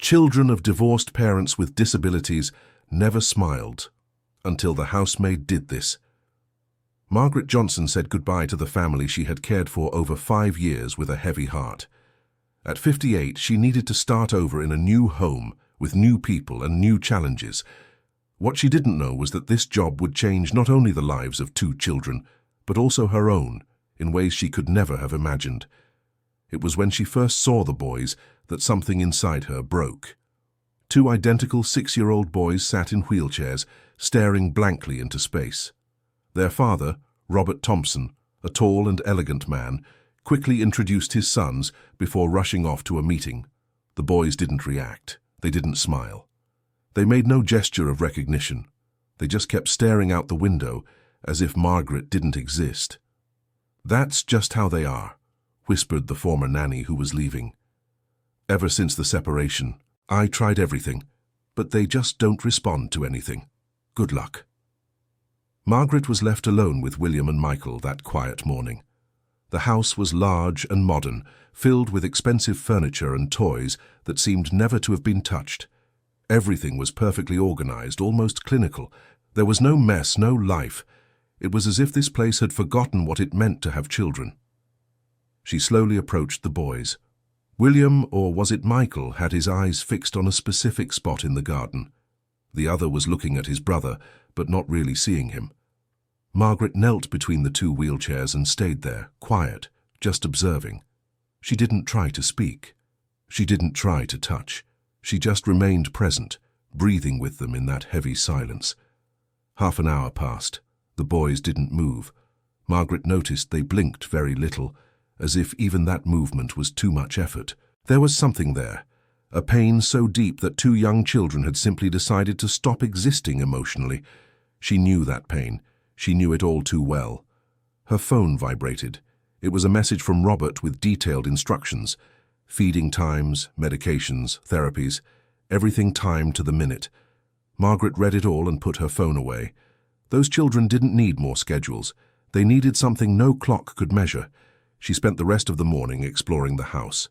Children of divorced parents with disabilities never smiled until the housemaid did this. Margaret Johnson said goodbye to the family she had cared for over 5 years with a heavy heart. At 58, she needed to start over in a new home with new people and new challenges. What she didn't know was that this job would change not only the lives of 2 children, but also her own, in ways she could never have imagined. It was when she first saw the boys that something inside her broke. 2 identical 6-year-old boys sat in wheelchairs, staring blankly into space. Their father, Robert Thompson, a tall and elegant man, quickly introduced his sons before rushing off to a meeting. The boys didn't react. They didn't smile. They made no gesture of recognition. They just kept staring out the window as if Margaret didn't exist. "That's just how they are," whispered the former nanny who was leaving. "Ever since the separation, I tried everything, but they just don't respond to anything. Good luck." Margaret was left alone with William and Michael that quiet morning. The house was large and modern, filled with expensive furniture and toys that seemed never to have been touched. Everything was perfectly organized, almost clinical. There was no mess, no life. It was as if this place had forgotten what it meant to have children. She slowly approached the boys. William, or was it Michael, had his eyes fixed on a specific spot in the garden. The other was looking at his brother, but not really seeing him. Margaret knelt between the 2 wheelchairs and stayed there, quiet, just observing. She didn't try to speak. She didn't try to touch. She just remained present, breathing with them in that heavy silence. Half an hour passed. The boys didn't move. Margaret noticed they blinked very little, as if even that movement was too much effort. There was something there, a pain so deep that 2 young children had simply decided to stop existing emotionally. She knew that pain. She knew it all too well. Her phone vibrated. It was a message from Robert with detailed instructions. Feeding times, medications, therapies, everything timed to the minute. Margaret read it all and put her phone away. Those children didn't need more schedules. They needed something no clock could measure. She spent the rest of the morning exploring the house.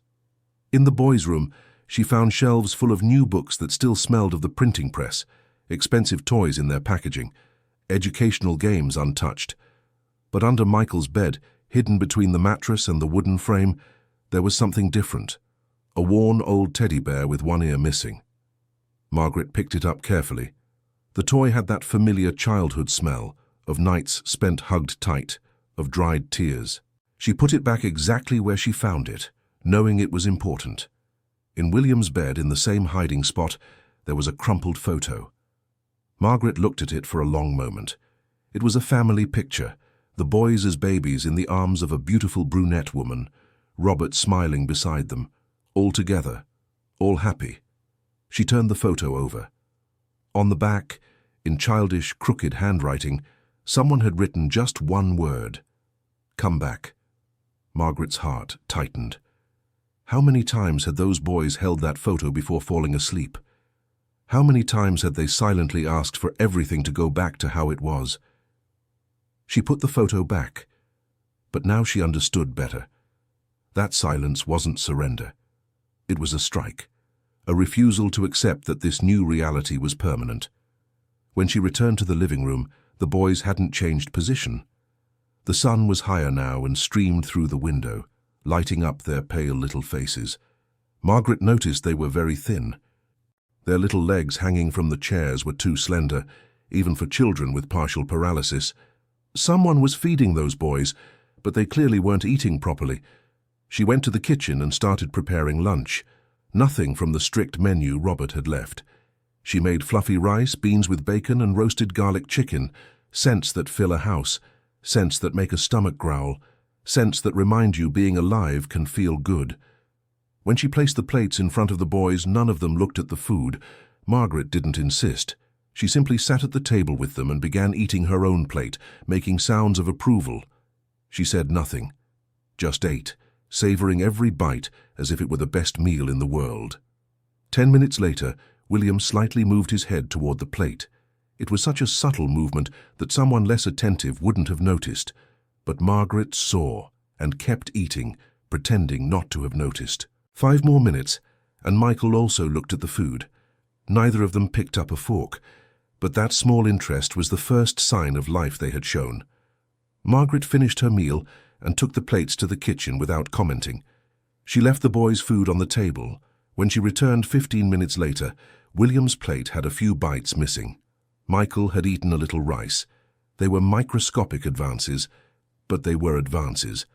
In the boys' room, she found shelves full of new books that still smelled of the printing press, expensive toys in their packaging, educational games untouched. But under Michael's bed, hidden between the mattress and the wooden frame, there was something different, a worn old teddy bear with one ear missing. Margaret picked it up carefully. The toy had that familiar childhood smell, of nights spent hugged tight, of dried tears. She put it back exactly where she found it, knowing it was important. In William's bed, in the same hiding spot, there was a crumpled photo. Margaret looked at it for a long moment. It was a family picture, the boys as babies in the arms of a beautiful brunette woman, Robert smiling beside them, all together, all happy. She turned the photo over. On the back, in childish, crooked handwriting, someone had written just one word: "Come back." Margaret's heart tightened. How many times had those boys held that photo before falling asleep? How many times had they silently asked for everything to go back to how it was? She put the photo back, but now she understood better. That silence wasn't surrender. It was a strike, a refusal to accept that this new reality was permanent. When she returned to the living room, the boys hadn't changed position. The sun was higher now and streamed through the window, lighting up their pale little faces. Margaret noticed they were very thin. Their little legs hanging from the chairs were too slender, even for children with partial paralysis. Someone was feeding those boys, but they clearly weren't eating properly. She went to the kitchen and started preparing lunch. Nothing from the strict menu Robert had left. She made fluffy rice, beans with bacon, and roasted garlic chicken, scents that fill a house, scents that make a stomach growl, scents that remind you being alive can feel good. When she placed the plates in front of the boys, none of them looked at the food. Margaret didn't insist. She simply sat at the table with them and began eating her own plate, making sounds of approval. She said nothing, just ate, savoring every bite as if it were the best meal in the world. 10 minutes later, William slightly moved his head toward the plate. It was such a subtle movement that someone less attentive wouldn't have noticed. But Margaret saw and kept eating, pretending not to have noticed. 5 more minutes, and Michael also looked at the food. Neither of them picked up a fork, but that small interest was the first sign of life they had shown. Margaret finished her meal and took the plates to the kitchen without commenting. She left the boys' food on the table. When she returned 15 minutes later, William's plate had a few bites missing. Michael had eaten a little rice. They were microscopic advances, but they were advances.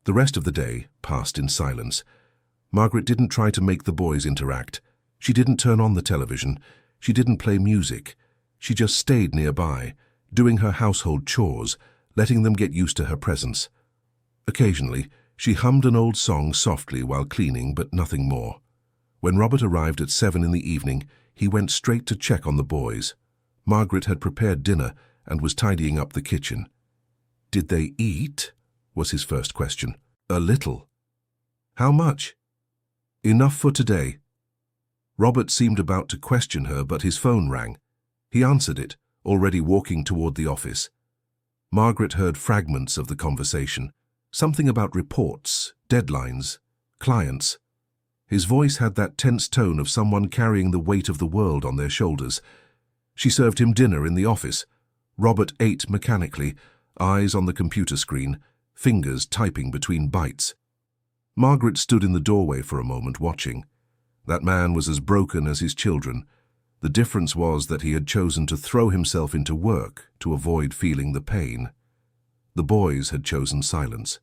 The rest of the day passed in silence. Margaret didn't try to make the boys interact. She didn't turn on the television. She didn't play music. She just stayed nearby, doing her household chores, letting them get used to her presence. Occasionally, she hummed an old song softly while cleaning, but nothing more. When Robert arrived at 7 in the evening, he went straight to check on the boys. Margaret had prepared dinner and was tidying up the kitchen. "Did they eat?" was his first question. "A little." "How much?" "Enough for today." Robert seemed about to question her, but his phone rang. He answered it, already walking toward the office. Margaret heard fragments of the conversation, something about reports, deadlines, clients. His voice had that tense tone of someone carrying the weight of the world on their shoulders. She served him dinner in the office. Robert ate mechanically, eyes on the computer screen, fingers typing between bites. Margaret stood in the doorway for a moment, watching. That man was as broken as his children. The difference was that he had chosen to throw himself into work to avoid feeling the pain. The boys had chosen silence.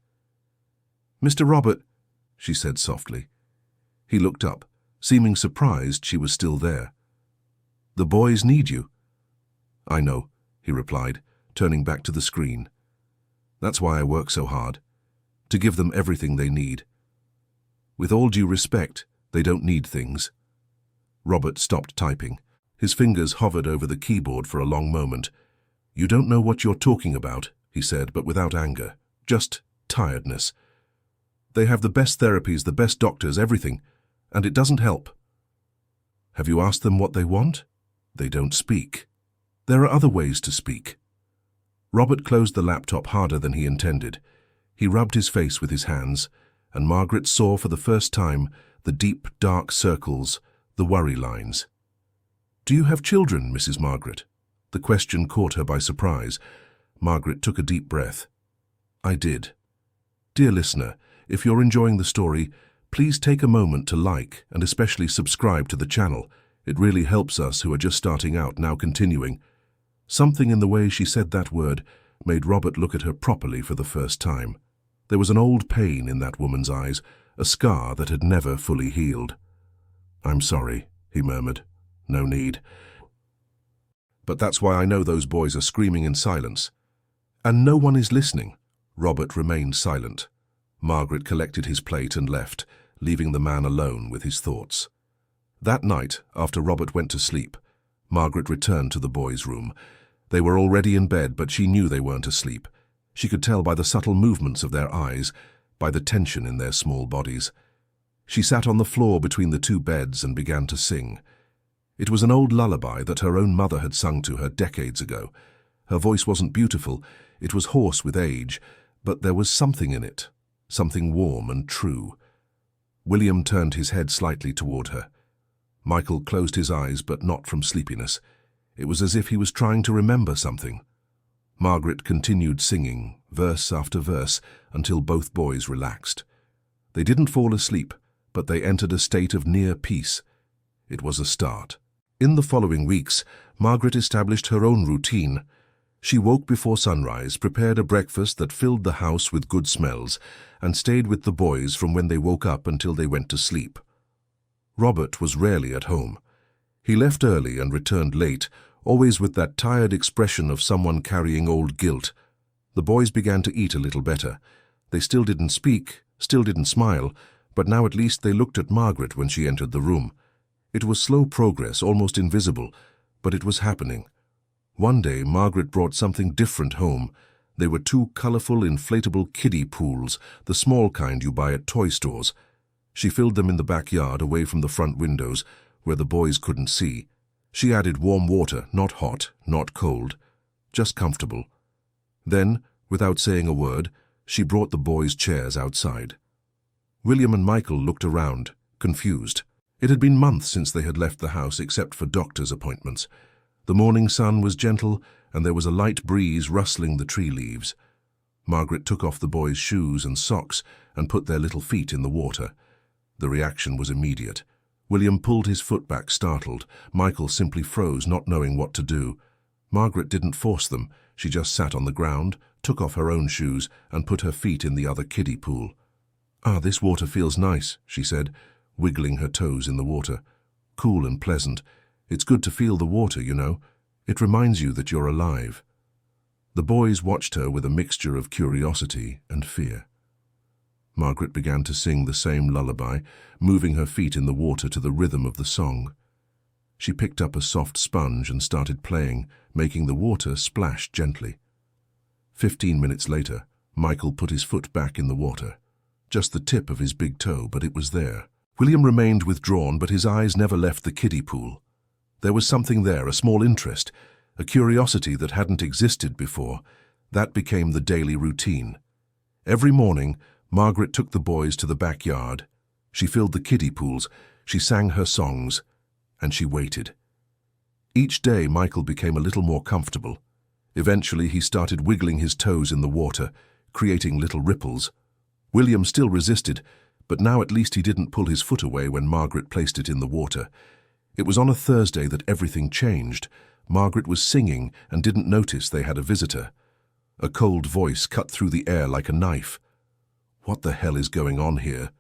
"Mr. Robert," she said softly. He looked up, seeming surprised she was still there. "The boys need you." "I know," he replied, turning back to the screen. "That's why I work so hard, to give them everything they need. With all due respect, they don't need things." Robert stopped typing. His fingers hovered over the keyboard for a long moment. "You don't know what you're talking about," he said, but without anger, just tiredness. "They have the best therapies, the best doctors, everything, and it doesn't help." "Have you asked them what they want?" "They don't speak." "There are other ways to speak." Robert closed the laptop harder than he intended. He rubbed his face with his hands, and Margaret saw for the first time the deep, dark circles, the worry lines. "Do you have children, Mrs. Margaret?" The question caught her by surprise. Margaret took a deep breath. "I did." Dear listener, if you're enjoying the story, please take a moment to like and especially subscribe to the channel. It really helps us who are just starting out now continuing. Something in the way she said that word made Robert look at her properly for the first time. There was an old pain in that woman's eyes, a scar that had never fully healed. "I'm sorry," he murmured. "No need. But that's why I know those boys are screaming in silence. And no one is listening." Robert remained silent. Margaret collected his plate and left, leaving the man alone with his thoughts. That night, after Robert went to sleep, Margaret returned to the boys' room. They were already in bed, but she knew they weren't asleep. She could tell by the subtle movements of their eyes, by the tension in their small bodies. She sat on the floor between the two beds and began to sing. It was an old lullaby that her own mother had sung to her decades ago. Her voice wasn't beautiful, it was hoarse with age, but there was something in it, something warm and true. William turned his head slightly toward her. Michael closed his eyes, but not from sleepiness. It was as if he was trying to remember something. Margaret continued singing, verse after verse, until both boys relaxed. They didn't fall asleep, but they entered a state of near peace. It was a start. In the following weeks, Margaret established her own routine. She woke before sunrise, prepared a breakfast that filled the house with good smells, and stayed with the boys from when they woke up until they went to sleep. Robert was rarely at home. He left early and returned late, always with that tired expression of someone carrying old guilt. The boys began to eat a little better. They still didn't speak, still didn't smile, but now at least they looked at Margaret when she entered the room. It was slow progress, almost invisible, but it was happening. One day, Margaret brought something different home. They were two colorful, inflatable kiddie pools, the small kind you buy at toy stores. She filled them in the backyard, away from the front windows, where the boys couldn't see. She added warm water, not hot, not cold, just comfortable. Then, without saying a word, she brought the boys' chairs outside. William and Michael looked around, confused. It had been months since they had left the house except for doctor's appointments. The morning sun was gentle, and there was a light breeze rustling the tree leaves. Margaret took off the boys' shoes and socks and put their little feet in the water. The reaction was immediate. William pulled his foot back, startled. Michael simply froze, not knowing what to do. Margaret didn't force them. She just sat on the ground, took off her own shoes, and put her feet in the other kiddie pool. "Ah, this water feels nice," she said, wiggling her toes in the water. "Cool and pleasant. It's good to feel the water, you know. It reminds you that you're alive." The boys watched her with a mixture of curiosity and fear. Margaret began to sing the same lullaby, moving her feet in the water to the rhythm of the song. She picked up a soft sponge and started playing, making the water splash gently. 15 minutes later, Michael put his foot back in the water. Just the tip of his big toe, but it was there. William remained withdrawn, but his eyes never left the kiddie pool. There was something there, a small interest, a curiosity that hadn't existed before. That became the daily routine. Every morning, Margaret took the boys to the backyard. She filled the kiddie pools, she sang her songs, and she waited. Each day, Michael became a little more comfortable. Eventually, he started wiggling his toes in the water, creating little ripples. William still resisted, but now at least he didn't pull his foot away when Margaret placed it in the water. It was on a Thursday that everything changed. Margaret was singing and didn't notice they had a visitor. A cold voice cut through the air like a knife. What the hell is going on here?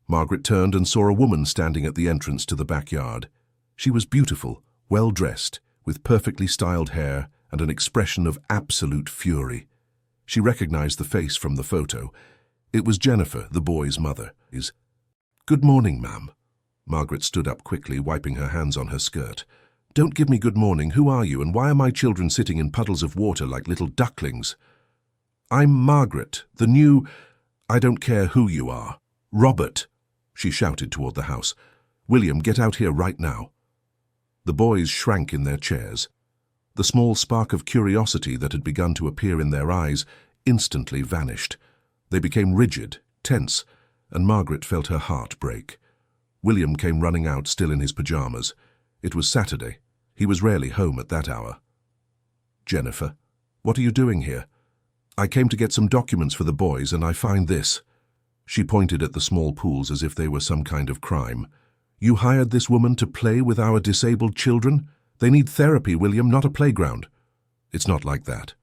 Margaret turned and saw a woman standing at the entrance to the backyard. She was beautiful, well-dressed, with perfectly styled hair and an expression of absolute fury. She recognized the face from the photo. It was Jennifer, the boy's mother. "Good morning, ma'am." Margaret stood up quickly, wiping her hands on her skirt. "Don't give me good morning. Who are you, and why are my children sitting in puddles of water like little ducklings?" "I'm Margaret, the new... I don't care who you are. Robert," she shouted toward the house. "William, get out here right now." The boys shrank in their chairs. The small spark of curiosity that had begun to appear in their eyes instantly vanished. They became rigid, tense, and Margaret felt her heart break. William came running out, still in his pajamas. It was Saturday. He was rarely home at that hour. "Jennifer, what are you doing here?" "I came to get some documents for the boys, and I find this." She pointed at the small pools as if they were some kind of crime. "You hired this woman to play with our disabled children? They need therapy, William, not a playground." "It's not like that."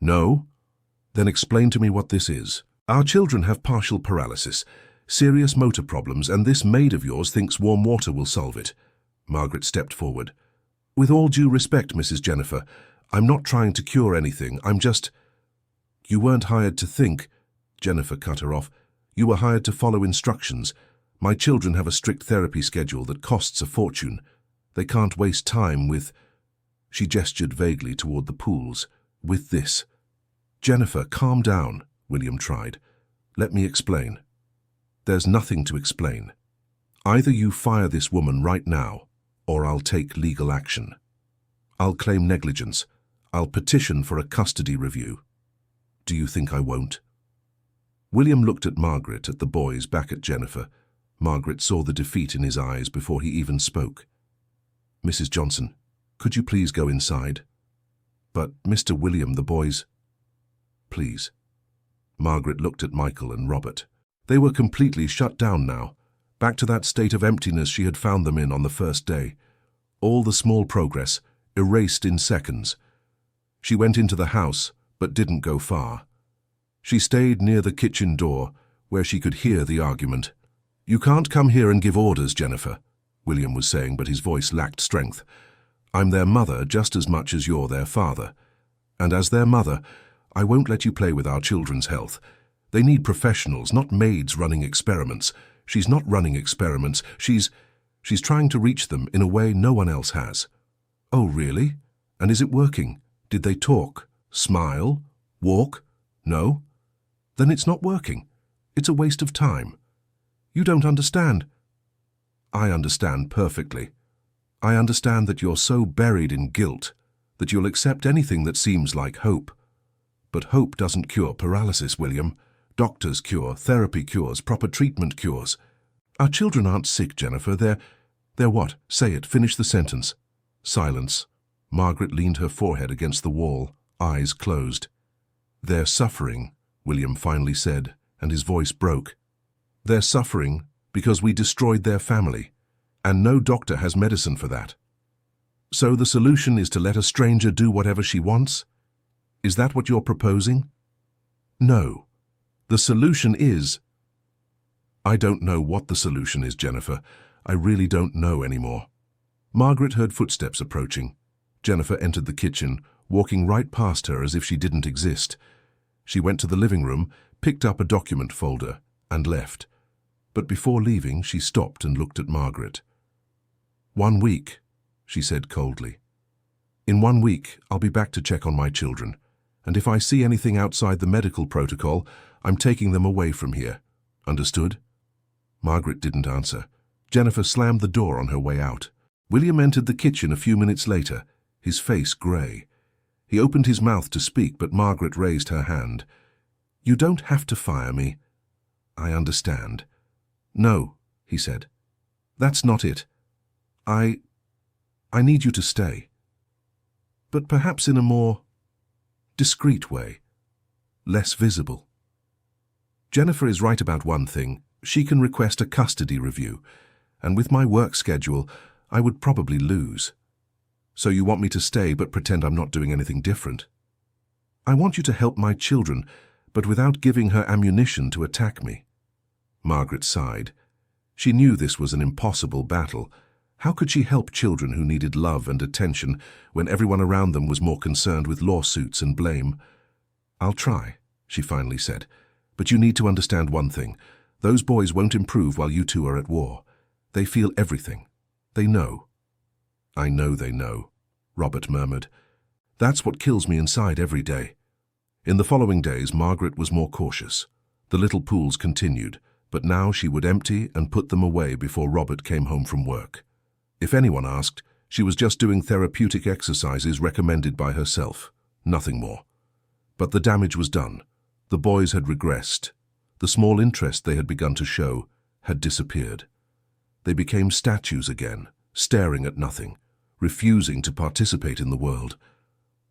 "No? Then explain to me what this is." "Our children have partial paralysis, serious motor problems, and this maid of yours thinks warm water will solve it." Margaret stepped forward. "With all due respect, Mrs. Jennifer, I'm not trying to cure anything. I'm just—" "You weren't hired to think," Jennifer cut her off. "You were hired to follow instructions. My children have a strict therapy schedule that costs a fortune. They can't waste time with—" She gestured vaguely toward the pools. "With this." "Jennifer, calm down," William tried. "Let me explain." "There's nothing to explain. Either you fire this woman right now, or I'll take legal action. I'll claim negligence. I'll petition for a custody review. Do you think I won't?" William looked at Margaret, at the boys, back at Jennifer. Margaret saw the defeat in his eyes before he even spoke. "Mrs. Johnson, could you please go inside?" "But, Mr. William, the boys—" "Please." Margaret looked at Michael and Robert. They were completely shut down now, back to that state of emptiness she had found them in on the first day. All the small progress, erased in seconds. She went into the house, but didn't go far. She stayed near the kitchen door, where she could hear the argument. "You can't come here and give orders, Jennifer," William was saying, but his voice lacked strength. "I'm their mother just as much as you're their father. And as their mother, I won't let you play with our children's health. They need professionals, not maids running experiments. She's not running experiments. She's trying to reach them in a way no one else has." "Oh, really? And is it working? Did they talk? Smile? Walk? No? Then it's not working. It's a waste of time. You don't understand." "I understand perfectly. I understand that you're so buried in guilt that you'll accept anything that seems like hope. But hope doesn't cure paralysis, William. Doctors cure, therapy cures, proper treatment cures. Our children aren't sick, Jennifer. They're what? Say it. Finish the sentence. Silence. Margaret leaned her forehead against the wall, eyes closed. They're suffering, William finally said, and his voice broke. They're suffering because we destroyed their family, and no doctor has medicine for that. So the solution is to let a stranger do whatever she wants? Is that what you're proposing? No. The solution is... I don't know what the solution is, Jennifer. I really don't know anymore. Margaret heard footsteps approaching. Jennifer entered the kitchen, walking right past her as if she didn't exist. She went to the living room, picked up a document folder, and left. But before leaving, she stopped and looked at Margaret. 1 week, she said coldly. In 1 week, I'll be back to check on my children, and if I see anything outside the medical protocol, I'm taking them away from here. Understood? Margaret didn't answer. Jennifer slammed the door on her way out. William entered the kitchen a few minutes later, his face grey. He opened his mouth to speak, but Margaret raised her hand. You don't have to fire me. I understand. No, he said. That's not it. I need you to stay. But perhaps in a more discreet way, less visible. Jennifer is right about one thing. She can request a custody review, and with my work schedule, I would probably lose. So you want me to stay but pretend I'm not doing anything different? I want you to help my children, but without giving her ammunition to attack me. Margaret sighed. She knew this was an impossible battle. How could she help children who needed love and attention when everyone around them was more concerned with lawsuits and blame? I'll try, she finally said, but you need to understand one thing. Those boys won't improve while you two are at war. They feel everything. They know. I know they know, Robert murmured. That's what kills me inside every day. In the following days, Margaret was more cautious. The little pools continued, but now she would empty and put them away before Robert came home from work. If anyone asked, she was just doing therapeutic exercises recommended by herself, nothing more. But the damage was done. The boys had regressed. The small interest they had begun to show had disappeared. They became statues again, staring at nothing, refusing to participate in the world.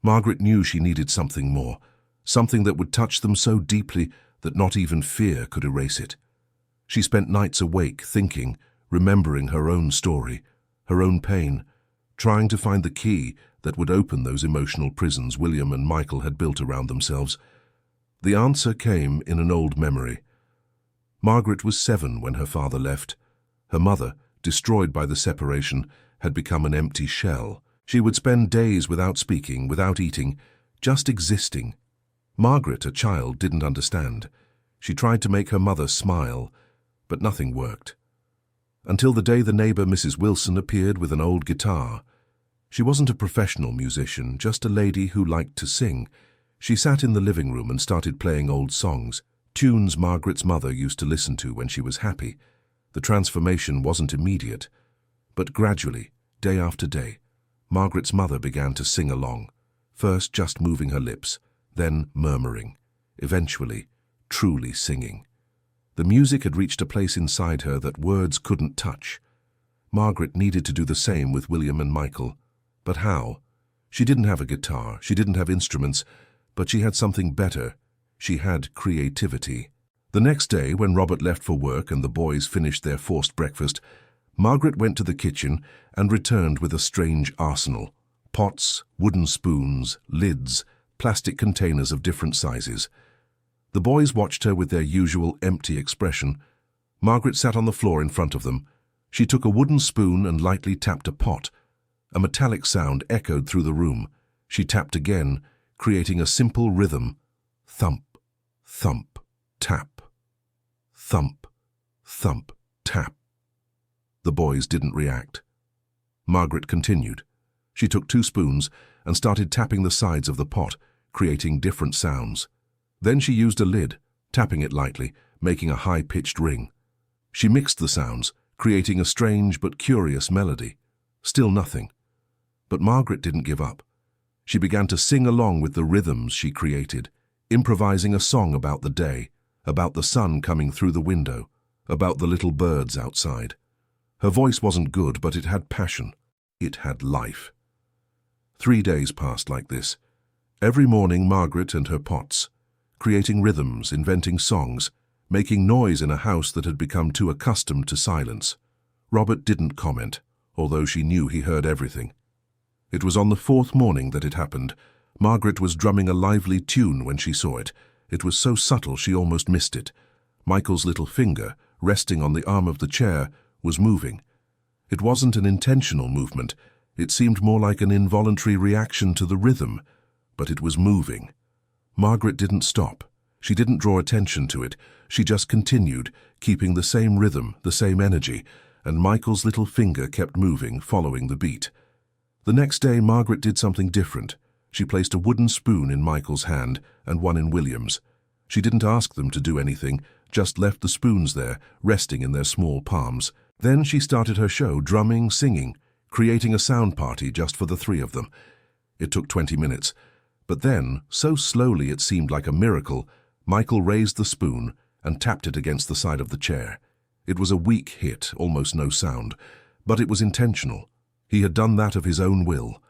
Margaret knew she needed something more, something that would touch them so deeply that not even fear could erase it. She spent nights awake, thinking, remembering her own story, her own pain, trying to find the key that would open those emotional prisons William and Michael had built around themselves. The answer came in an old memory. Margaret was 7 when her father left. Her mother, destroyed by the separation, had become an empty shell. She would spend days without speaking, without eating, just existing. Margaret, a child, didn't understand. She tried to make her mother smile, but nothing worked. Until the day the neighbor, Mrs. Wilson, appeared with an old guitar. She wasn't a professional musician, just a lady who liked to sing. She sat in the living room and started playing old songs, tunes Margaret's mother used to listen to when she was happy. The transformation wasn't immediate, but gradually, day after day, Margaret's mother began to sing along, first just moving her lips, then murmuring, eventually truly singing. The music had reached a place inside her that words couldn't touch. Margaret needed to do the same with William and Michael. But how? She didn't have a guitar, she didn't have instruments, but she had something better. She had creativity. The next day, when Robert left for work and the boys finished their forced breakfast, Margaret went to the kitchen and returned with a strange arsenal. Pots, wooden spoons, lids, plastic containers of different sizes. The boys watched her with their usual empty expression. Margaret sat on the floor in front of them. She took a wooden spoon and lightly tapped a pot. A metallic sound echoed through the room. She tapped again, creating a simple rhythm. Thump, thump, tap. Thump, thump, tap. The boys didn't react. Margaret continued. She took 2 spoons and started tapping the sides of the pot, creating different sounds. Then she used a lid, tapping it lightly, making a high-pitched ring. She mixed the sounds, creating a strange but curious melody. Still nothing. But Margaret didn't give up. She began to sing along with the rhythms she created, improvising a song about the day, about the sun coming through the window, about the little birds outside. Her voice wasn't good, but it had passion. It had life. 3 days passed like this. Every morning Margaret and her pots, creating rhythms, inventing songs, making noise in a house that had become too accustomed to silence. Robert didn't comment, although she knew he heard everything. It was on the 4th morning that it happened. Margaret was drumming a lively tune when she saw it. It was so subtle she almost missed it. Michael's little finger, resting on the arm of the chair, was moving. It wasn't an intentional movement. It seemed more like an involuntary reaction to the rhythm, but it was moving. Margaret didn't stop. She didn't draw attention to it. She just continued, keeping the same rhythm, the same energy, and Michael's little finger kept moving, following the beat. The next day, Margaret did something different. She placed a wooden spoon in Michael's hand and one in William's. She didn't ask them to do anything, just left the spoons there, resting in their small palms. Then she started her show, drumming, singing, creating a sound party just for the 3 of them. It took 20 minutes. But then, so slowly it seemed like a miracle, Michael raised the spoon and tapped it against the side of the chair. It was a weak hit, almost no sound, but it was intentional. He had done that of his own will.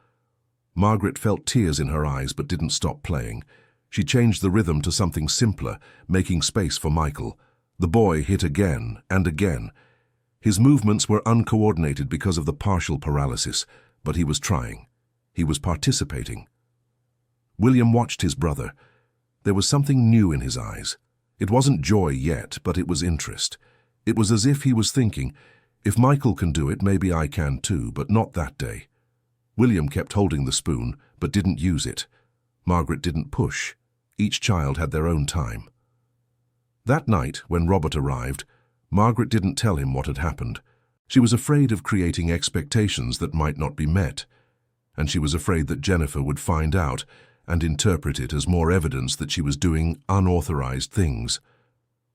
Margaret felt tears in her eyes but didn't stop playing. She changed the rhythm to something simpler, making space for Michael. The boy hit again and again. His movements were uncoordinated because of the partial paralysis, but he was trying. He was participating. William watched his brother. There was something new in his eyes. It wasn't joy yet, but it was interest. It was as if he was thinking, if Michael can do it, maybe I can too, but not that day. William kept holding the spoon, but didn't use it. Margaret didn't push. Each child had their own time. That night, when Robert arrived, Margaret didn't tell him what had happened. She was afraid of creating expectations that might not be met, and she was afraid that Jennifer would find out and interpret it as more evidence that she was doing unauthorized things.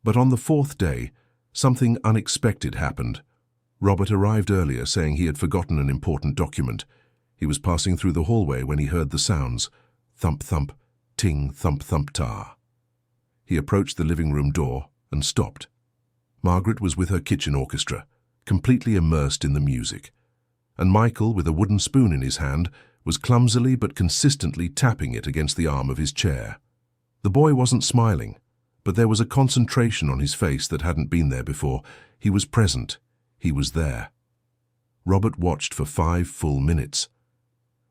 But on the 4th day, something unexpected happened. Robert arrived earlier, saying he had forgotten an important document. He was passing through the hallway when he heard the sounds. Thump, thump, ting, thump, thump, ta. He approached the living room door and stopped. Margaret was with her kitchen orchestra, completely immersed in the music. And Michael, with a wooden spoon in his hand, was clumsily but consistently tapping it against the arm of his chair. The boy wasn't smiling, but there was a concentration on his face that hadn't been there before. He was present. He was there. Robert watched for 5 full minutes.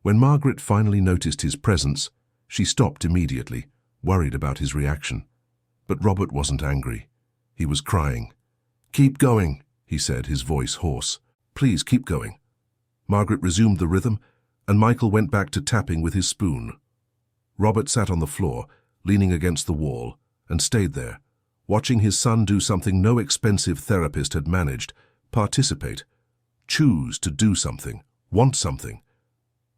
When Margaret finally noticed his presence, she stopped immediately, worried about his reaction. But Robert wasn't angry. He was crying. "Keep going," he said, his voice hoarse. "Please keep going." Margaret resumed the rhythm, and Michael went back to tapping with his spoon. Robert sat on the floor, leaning against the wall, and stayed there, watching his son do something no expensive therapist had managed: participate, choose to do something, want something.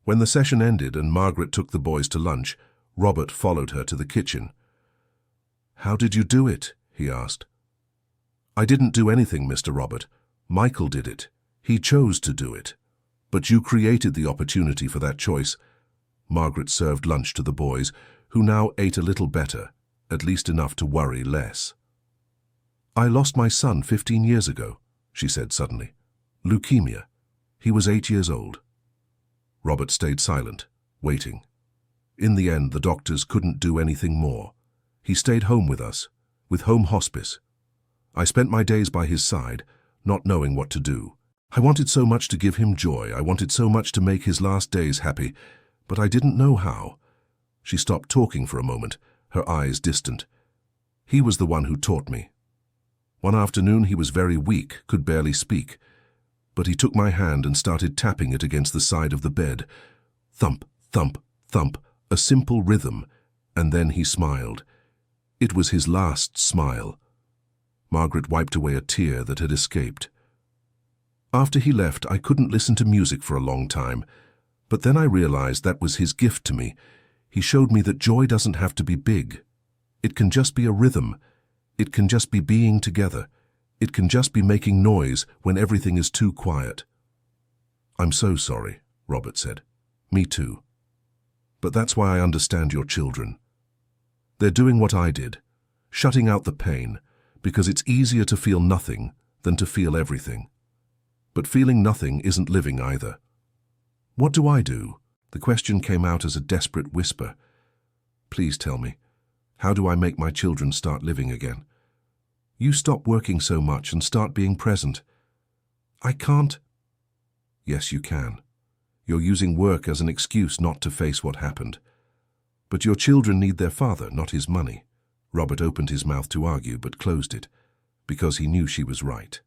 When the session ended and Margaret took the boys to lunch, Robert followed her to the kitchen. "How did you do it?" he asked. "I didn't do anything, Mr. Robert. Michael did it. He chose to do it. But you created the opportunity for that choice." Margaret served lunch to the boys, who now ate a little better, at least enough to worry less. "I lost my son 15 years ago," she said suddenly. "Leukemia. He was 8 years old." Robert stayed silent, waiting. In the end, the doctors couldn't do anything more. He stayed home with us, with home hospice. I spent my days by his side, not knowing what to do. I wanted so much to give him joy. I wanted so much to make his last days happy, but I didn't know how. She stopped talking for a moment, her eyes distant. He was the one who taught me. One afternoon he was very weak, could barely speak, but he took my hand and started tapping it against the side of the bed. Thump, thump, thump, a simple rhythm, and then he smiled. It was his last smile. Margaret wiped away a tear that had escaped. After he left, I couldn't listen to music for a long time, but then I realized that was his gift to me. He showed me that joy doesn't have to be big. It can just be a rhythm. It can just be being together. It can just be making noise when everything is too quiet. "I'm so sorry," Robert said. "Me too. But that's why I understand your children. They're doing what I did, shutting out the pain, because it's easier to feel nothing than to feel everything." But feeling nothing isn't living either. What do I do? The question came out as a desperate whisper. Please tell me, how do I make my children start living again? You stop working so much and start being present. I can't. Yes, you can. You're using work as an excuse not to face what happened. But your children need their father, not his money. Robert opened his mouth to argue, but closed it, because he knew she was right.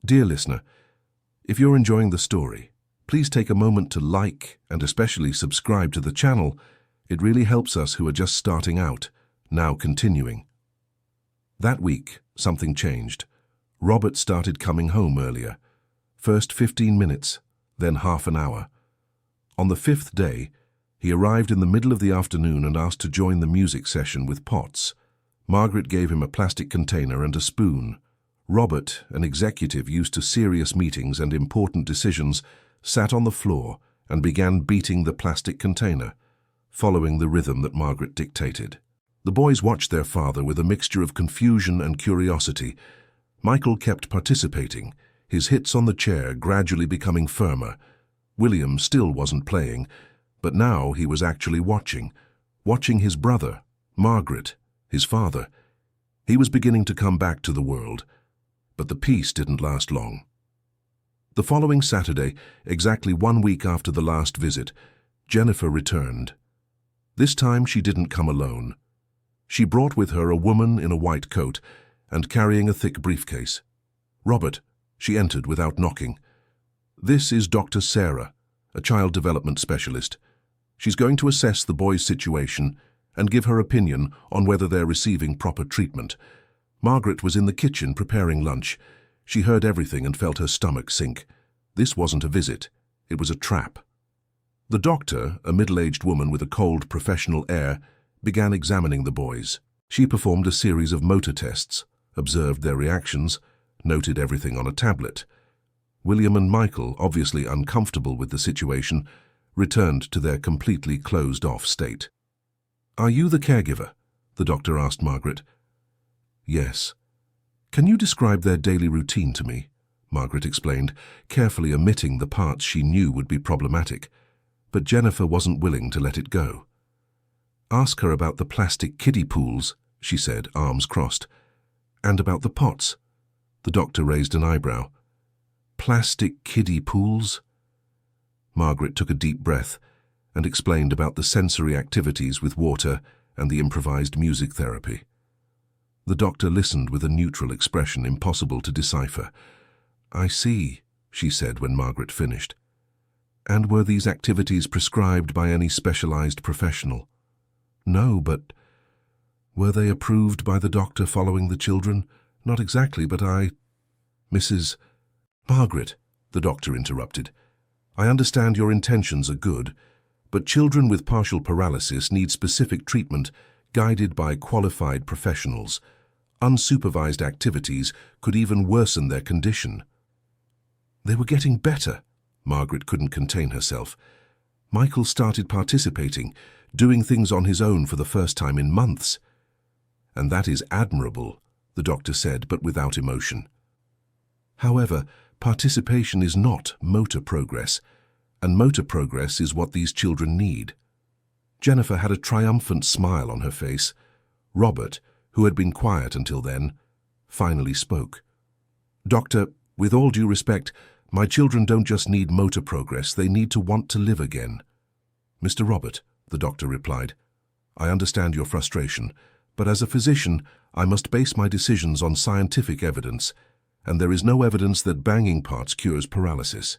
Dear listener, if you're enjoying the story, please take a moment to like and especially subscribe to the channel. It really helps us who are just starting out. Now continuing. That week, something changed. Robert started coming home earlier. First 15 minutes, then half an hour. On the 5th day, he arrived in the middle of the afternoon and asked to join the music session with pots. Margaret gave him a plastic container and a spoon. Robert, an executive used to serious meetings and important decisions, sat on the floor and began beating the plastic container, following the rhythm that Margaret dictated. The boys watched their father with a mixture of confusion and curiosity. Michael kept participating, his hits on the chair gradually becoming firmer. William still wasn't playing, but now he was actually watching his brother, Margaret, his father. He was beginning to come back to the world, but the peace didn't last long. The following Saturday, exactly 1 week after the last visit, Jennifer returned. This time she didn't come alone. She brought with her a woman in a white coat and carrying a thick briefcase. Robert, she entered without knocking. This is Dr. Sarah, a child development specialist. She's going to assess the boy's situation and give her opinion on whether they're receiving proper treatment. Margaret was in the kitchen preparing lunch. She heard everything and felt her stomach sink. This wasn't a visit. It was a trap. The doctor, a middle-aged woman with a cold, professional air, began examining the boys. She performed a series of motor tests, observed their reactions, noted everything on a tablet. William and Michael, obviously uncomfortable with the situation, returned to their completely closed-off state. "Are you the caregiver?" the doctor asked Margaret. "Yes." "Can you describe their daily routine to me?" Margaret explained, carefully omitting the parts she knew would be problematic. But Jennifer wasn't willing to let it go. "Ask her about the plastic kiddie pools," she said, arms crossed. "And about the pots." The doctor raised an eyebrow. "Plastic kiddie pools?" Margaret took a deep breath and explained about the sensory activities with water and the improvised music therapy. The doctor listened with a neutral expression impossible to decipher. "I see," she said when Margaret finished. "And were these activities prescribed by any specialized professional?" "No, but were they approved by the doctor following the children?" "Not exactly, but Mrs. Margaret," the doctor interrupted. "I understand your intentions are good, but children with partial paralysis need specific treatment guided by qualified professionals. Unsupervised activities could even worsen their condition." "They were getting better." Margaret couldn't contain herself. "Michael started participating, doing things on his own for the first time in months." "And that is admirable," the doctor said, but without emotion. "However, participation is not motor progress, and motor progress is what these children need." Jennifer had a triumphant smile on her face. Robert, who had been quiet until then, finally spoke. "Doctor, with all due respect, my children don't just need motor progress, they need to want to live again." "Mr. Robert," the doctor replied, "I understand your frustration, but as a physician, I must base my decisions on scientific evidence, and there is no evidence that banging parts cures paralysis."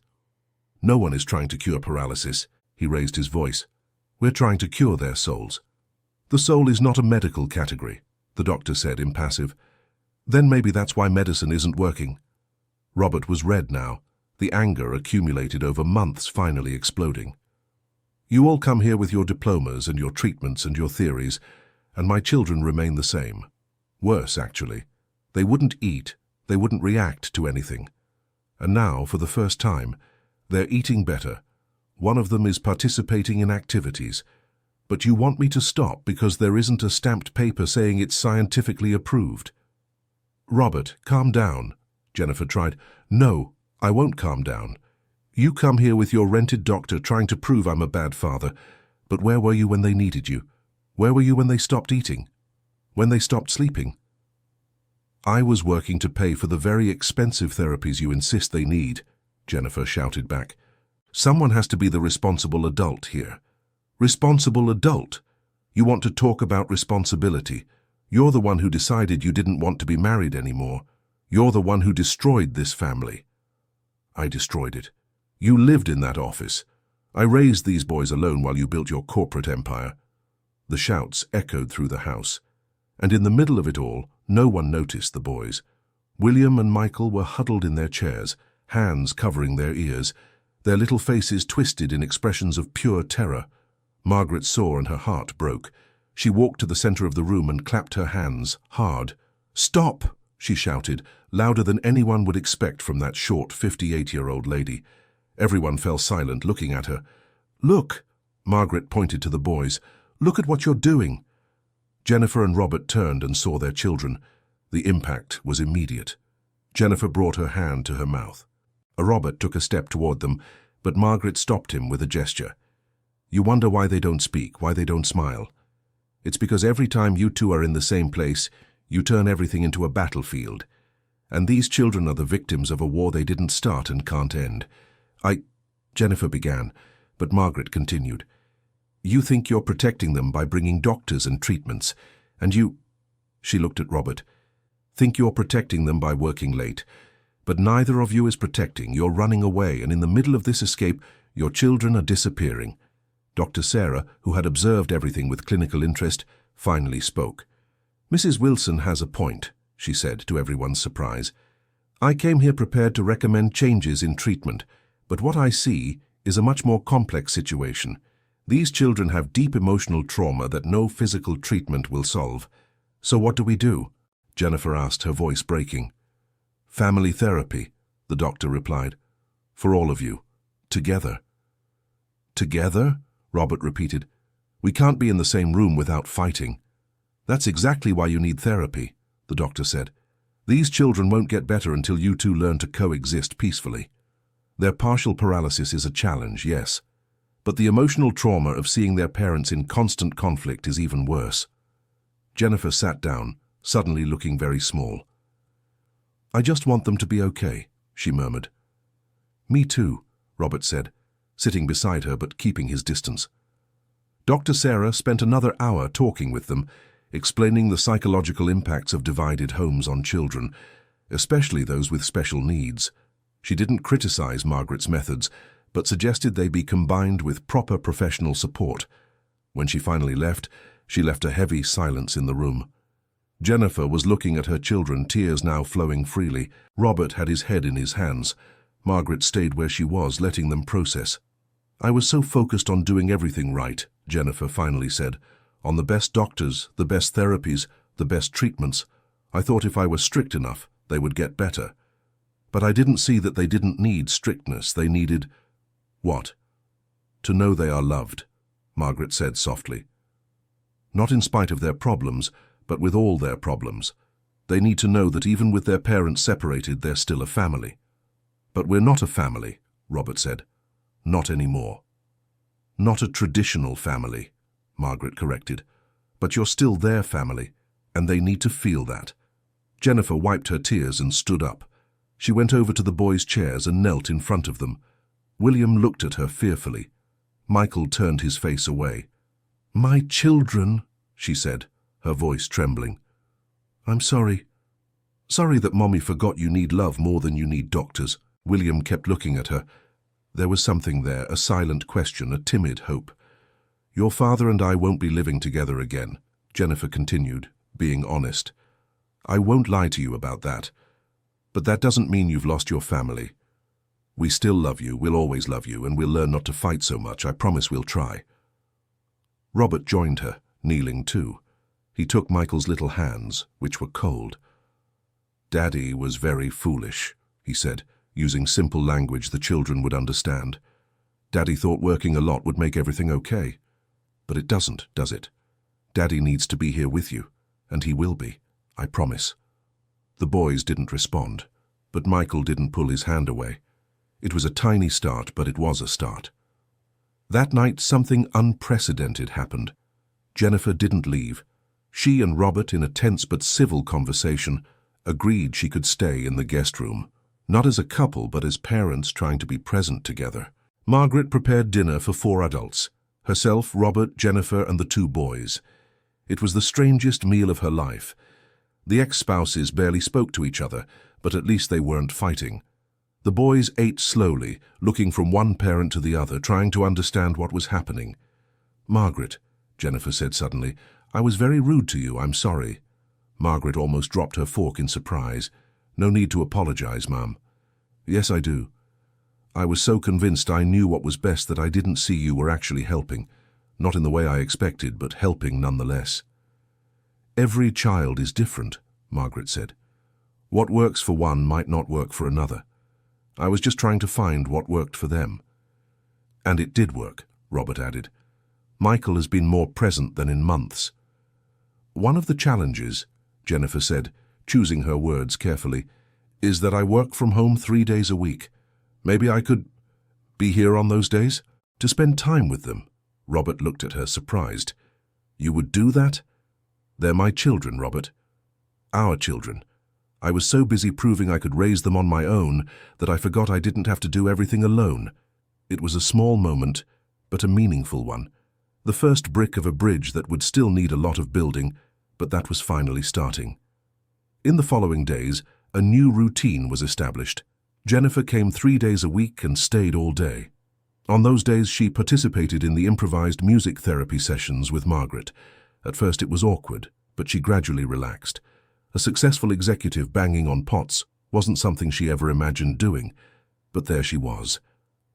"No one is trying to cure paralysis," he raised his voice. "We're trying to cure their souls." "The soul is not a medical category," the doctor said, impassive. "Then maybe that's why medicine isn't working." Robert was red now, the anger accumulated over months finally exploding. "You all come here with your diplomas and your treatments and your theories, and my children remain the same. Worse, actually. They wouldn't eat, they wouldn't react to anything. And now, for the first time, they're eating better. One of them is participating in activities. But you want me to stop because there isn't a stamped paper saying it's scientifically approved." "Robert, calm down," Jennifer tried. "No, I won't calm down. You come here with your rented doctor trying to prove I'm a bad father, but where were you when they needed you? Where were you when they stopped eating? When they stopped sleeping? I was working to pay for the very expensive therapies you insist they need, Jennifer shouted back. Someone has to be the responsible adult here. Responsible adult? You want to talk about responsibility? You're the one who decided you didn't want to be married anymore. You're the one who destroyed this family. I destroyed it. You lived in that office. I raised these boys alone while you built your corporate empire. The shouts echoed through the house. And in the middle of it all, no one noticed the boys. William and Michael were huddled in their chairs, hands covering their ears, their little faces twisted in expressions of pure terror. Margaret saw and her heart broke. She walked to the center of the room and clapped her hands, hard. "Stop!" she shouted, louder than anyone would expect from that short 58-year-old lady. Everyone fell silent, looking at her. "Look!" Margaret pointed to the boys. "Look at what you're doing!" Jennifer and Robert turned and saw their children. The impact was immediate. Jennifer brought her hand to her mouth. Robert took a step toward them, but Margaret stopped him with a gesture. "You wonder why they don't speak, why they don't smile. It's because every time you two are in the same place, you turn everything into a battlefield. And these children are the victims of a war they didn't start and can't end. Jennifer began, but Margaret continued. You think you're protecting them by bringing doctors and treatments, and you, she looked at Robert, think you're protecting them by working late. But neither of you is protecting, you're running away, and in the middle of this escape, your children are disappearing. Dr. Sarah, who had observed everything with clinical interest, finally spoke. Mrs. Wilson has a point, she said to everyone's surprise. I came here prepared to recommend changes in treatment, but what I see is a much more complex situation. These children have deep emotional trauma that no physical treatment will solve. So what do we do? Jennifer asked, her voice breaking. Family therapy, the doctor replied. For all of you. Together. Together? Robert repeated. We can't be in the same room without fighting. That's exactly why you need therapy, the doctor said. These children won't get better until you two learn to coexist peacefully. Their partial paralysis is a challenge, yes. But the emotional trauma of seeing their parents in constant conflict is even worse. Jennifer sat down, suddenly looking very small. I just want them to be okay, she murmured. Me too, Robert said, sitting beside her but keeping his distance. Dr. Sarah spent another hour talking with them, explaining the psychological impacts of divided homes on children, especially those with special needs. She didn't criticize Margaret's methods, but suggested they be combined with proper professional support. When she finally left, she left a heavy silence in the room. Jennifer was looking at her children, tears now flowing freely. Robert had his head in his hands. Margaret stayed where she was, letting them process. I was so focused on doing everything right, Jennifer finally said. On the best doctors, the best therapies, the best treatments. I thought if I were strict enough, they would get better. But I didn't see that they didn't need strictness. They needed... What? To know they are loved, Margaret said softly. Not in spite of their problems, but with all their problems. They need to know that even with their parents separated, they're still a family. But we're not a family, Robert said. Not anymore. Not a traditional family, Margaret corrected. But you're still their family, and they need to feel that. Jennifer wiped her tears and stood up. She went over to the boys' chairs and knelt in front of them. William looked at her fearfully. Michael turned his face away. My children, she said, her voice trembling. I'm sorry. Sorry that Mommy forgot you need love more than you need doctors. William kept looking at her. There was something there, a silent question, a timid hope. Your father and I won't be living together again, Jennifer continued, being honest. I won't lie to you about that. But that doesn't mean you've lost your family. We still love you, we'll always love you, and we'll learn not to fight so much. I promise we'll try. Robert joined her, kneeling too. He took Michael's little hands, which were cold. Daddy was very foolish, he said, using simple language the children would understand. Daddy thought working a lot would make everything okay. But it doesn't, does it? Daddy needs to be here with you, and he will be, I promise. The boys didn't respond, but Michael didn't pull his hand away. It was a tiny start, but it was a start. That night, something unprecedented happened. Jennifer didn't leave. She and Robert, in a tense but civil conversation, agreed she could stay in the guest room, not as a couple but as parents trying to be present together. Margaret prepared dinner for 4 adults, herself, Robert, Jennifer, and the 2 boys. It was the strangest meal of her life. The ex-spouses barely spoke to each other, but at least they weren't fighting. The boys ate slowly, looking from one parent to the other, trying to understand what was happening. "Margaret," Jennifer said suddenly, "I was very rude to you, I'm sorry." Margaret almost dropped her fork in surprise. "No need to apologize, Mum." "Yes, I do. I was so convinced I knew what was best that I didn't see you were actually helping. Not in the way I expected, but helping nonetheless." "Every child is different," Margaret said. "What works for one might not work for another. I was just trying to find what worked for them." "And it did work," Robert added. "Michael has been more present than in months." "One of the challenges," Jennifer said, choosing her words carefully, "is that I work from home 3 days a week. Maybe I could be here on those days to spend time with them." Robert looked at her, surprised. "You would do that?" "They're my children, Robert. Our children. I was so busy proving I could raise them on my own that I forgot I didn't have to do everything alone." It was a small moment, but a meaningful one. The first brick of a bridge that would still need a lot of building, but that was finally starting. In the following days, a new routine was established. Jennifer came 3 days a week and stayed all day. On those days, she participated in the improvised music therapy sessions with Margaret. At first it was awkward, but she gradually relaxed. A successful executive banging on pots wasn't something she ever imagined doing, but there she was.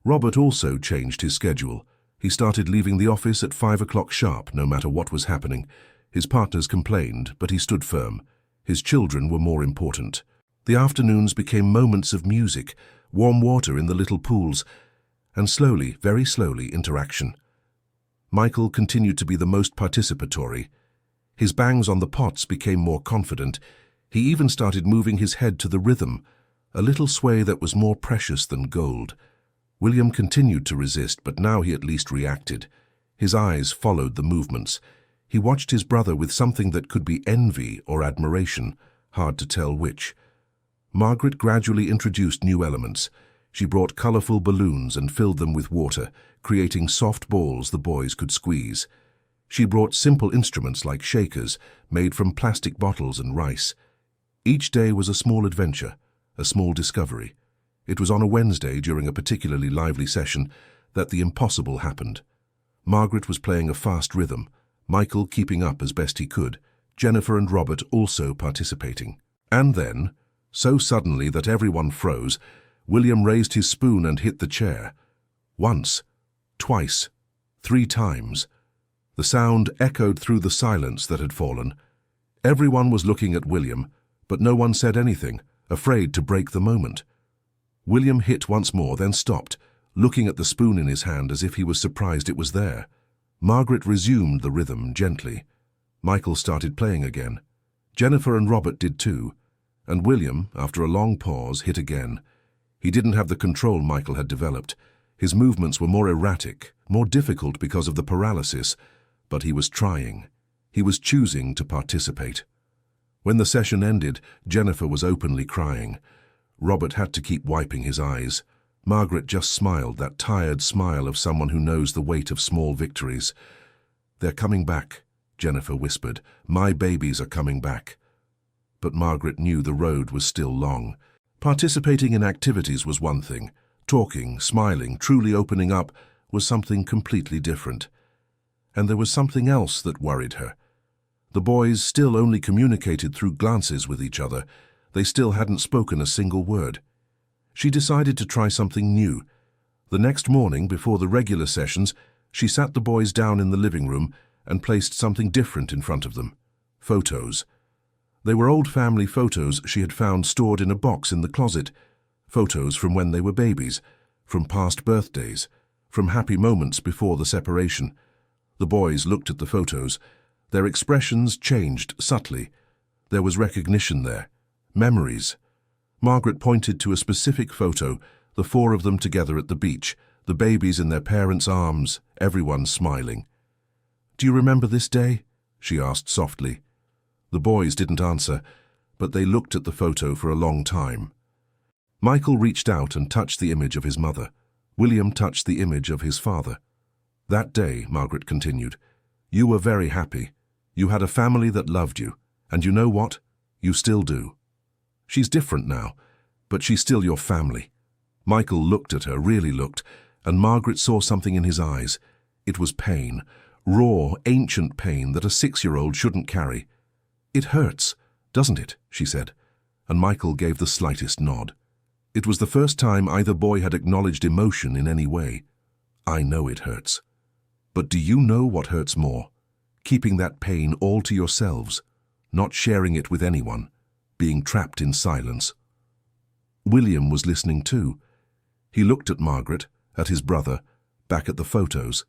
Robert also changed his schedule. He started leaving the office at 5 o'clock sharp, no matter what was happening. His partners complained, but he stood firm. His children were more important. The afternoons became moments of music, warm water in the little pools, and slowly, very slowly, interaction. Michael continued to be the most participatory. His bangs on the pots became more confident. He even started moving his head to the rhythm, a little sway that was more precious than gold. William continued to resist, but now he at least reacted. His eyes followed the movements. He watched his brother with something that could be envy or admiration, hard to tell which. Margaret gradually introduced new elements. She brought colorful balloons and filled them with water, creating soft balls the boys could squeeze. She brought simple instruments like shakers, made from plastic bottles and rice. Each day was a small adventure, a small discovery. It was on a Wednesday during a particularly lively session that the impossible happened. Margaret was playing a fast rhythm, Michael keeping up as best he could, Jennifer and Robert also participating. And then, so suddenly that everyone froze, William raised his spoon and hit the chair. Once, twice, 3 times. The sound echoed through the silence that had fallen. Everyone was looking at William, but no one said anything, afraid to break the moment. William hit once more, then stopped, looking at the spoon in his hand as if he was surprised it was there. Margaret resumed the rhythm gently. Michael started playing again. Jennifer and Robert did too, and William, after a long pause, hit again. He didn't have the control Michael had developed. His movements were more erratic, more difficult because of the paralysis, but he was trying. He was choosing to participate. When the session ended, Jennifer was openly crying. Robert had to keep wiping his eyes. Margaret just smiled, that tired smile of someone who knows the weight of small victories. "They're coming back," Jennifer whispered. "My babies are coming back." But Margaret knew the road was still long. Participating in activities was one thing. Talking, smiling, truly opening up was something completely different. And there was something else that worried her. The boys still only communicated through glances with each other. They still hadn't spoken a single word. She decided to try something new. The next morning, before the regular sessions, she sat the boys down in the living room and placed something different in front of them. Photos. They were old family photos she had found stored in a box in the closet. Photos from when they were babies, from past birthdays, from happy moments before the separation. The boys looked at the photos. Their expressions changed subtly. There was recognition there. Memories. Margaret pointed to a specific photo, the four of them together at the beach, the babies in their parents' arms, everyone smiling. "Do you remember this day?" she asked softly. The boys didn't answer, but they looked at the photo for a long time. Michael reached out and touched the image of his mother. William touched the image of his father. "That day," Margaret continued, "you were very happy. You had a family that loved you, and you know what? You still do. She's different now, but she's still your family." Michael looked at her, really looked, and Margaret saw something in his eyes. It was pain, raw, ancient pain that a 6-year-old shouldn't carry. "It hurts, doesn't it?" she said, and Michael gave the slightest nod. It was the first time either boy had acknowledged emotion in any way. "I know it hurts. But do you know what hurts more? Keeping that pain all to yourselves, not sharing it with anyone, being trapped in silence." William was listening too. He looked at Margaret, at his brother, back at the photos.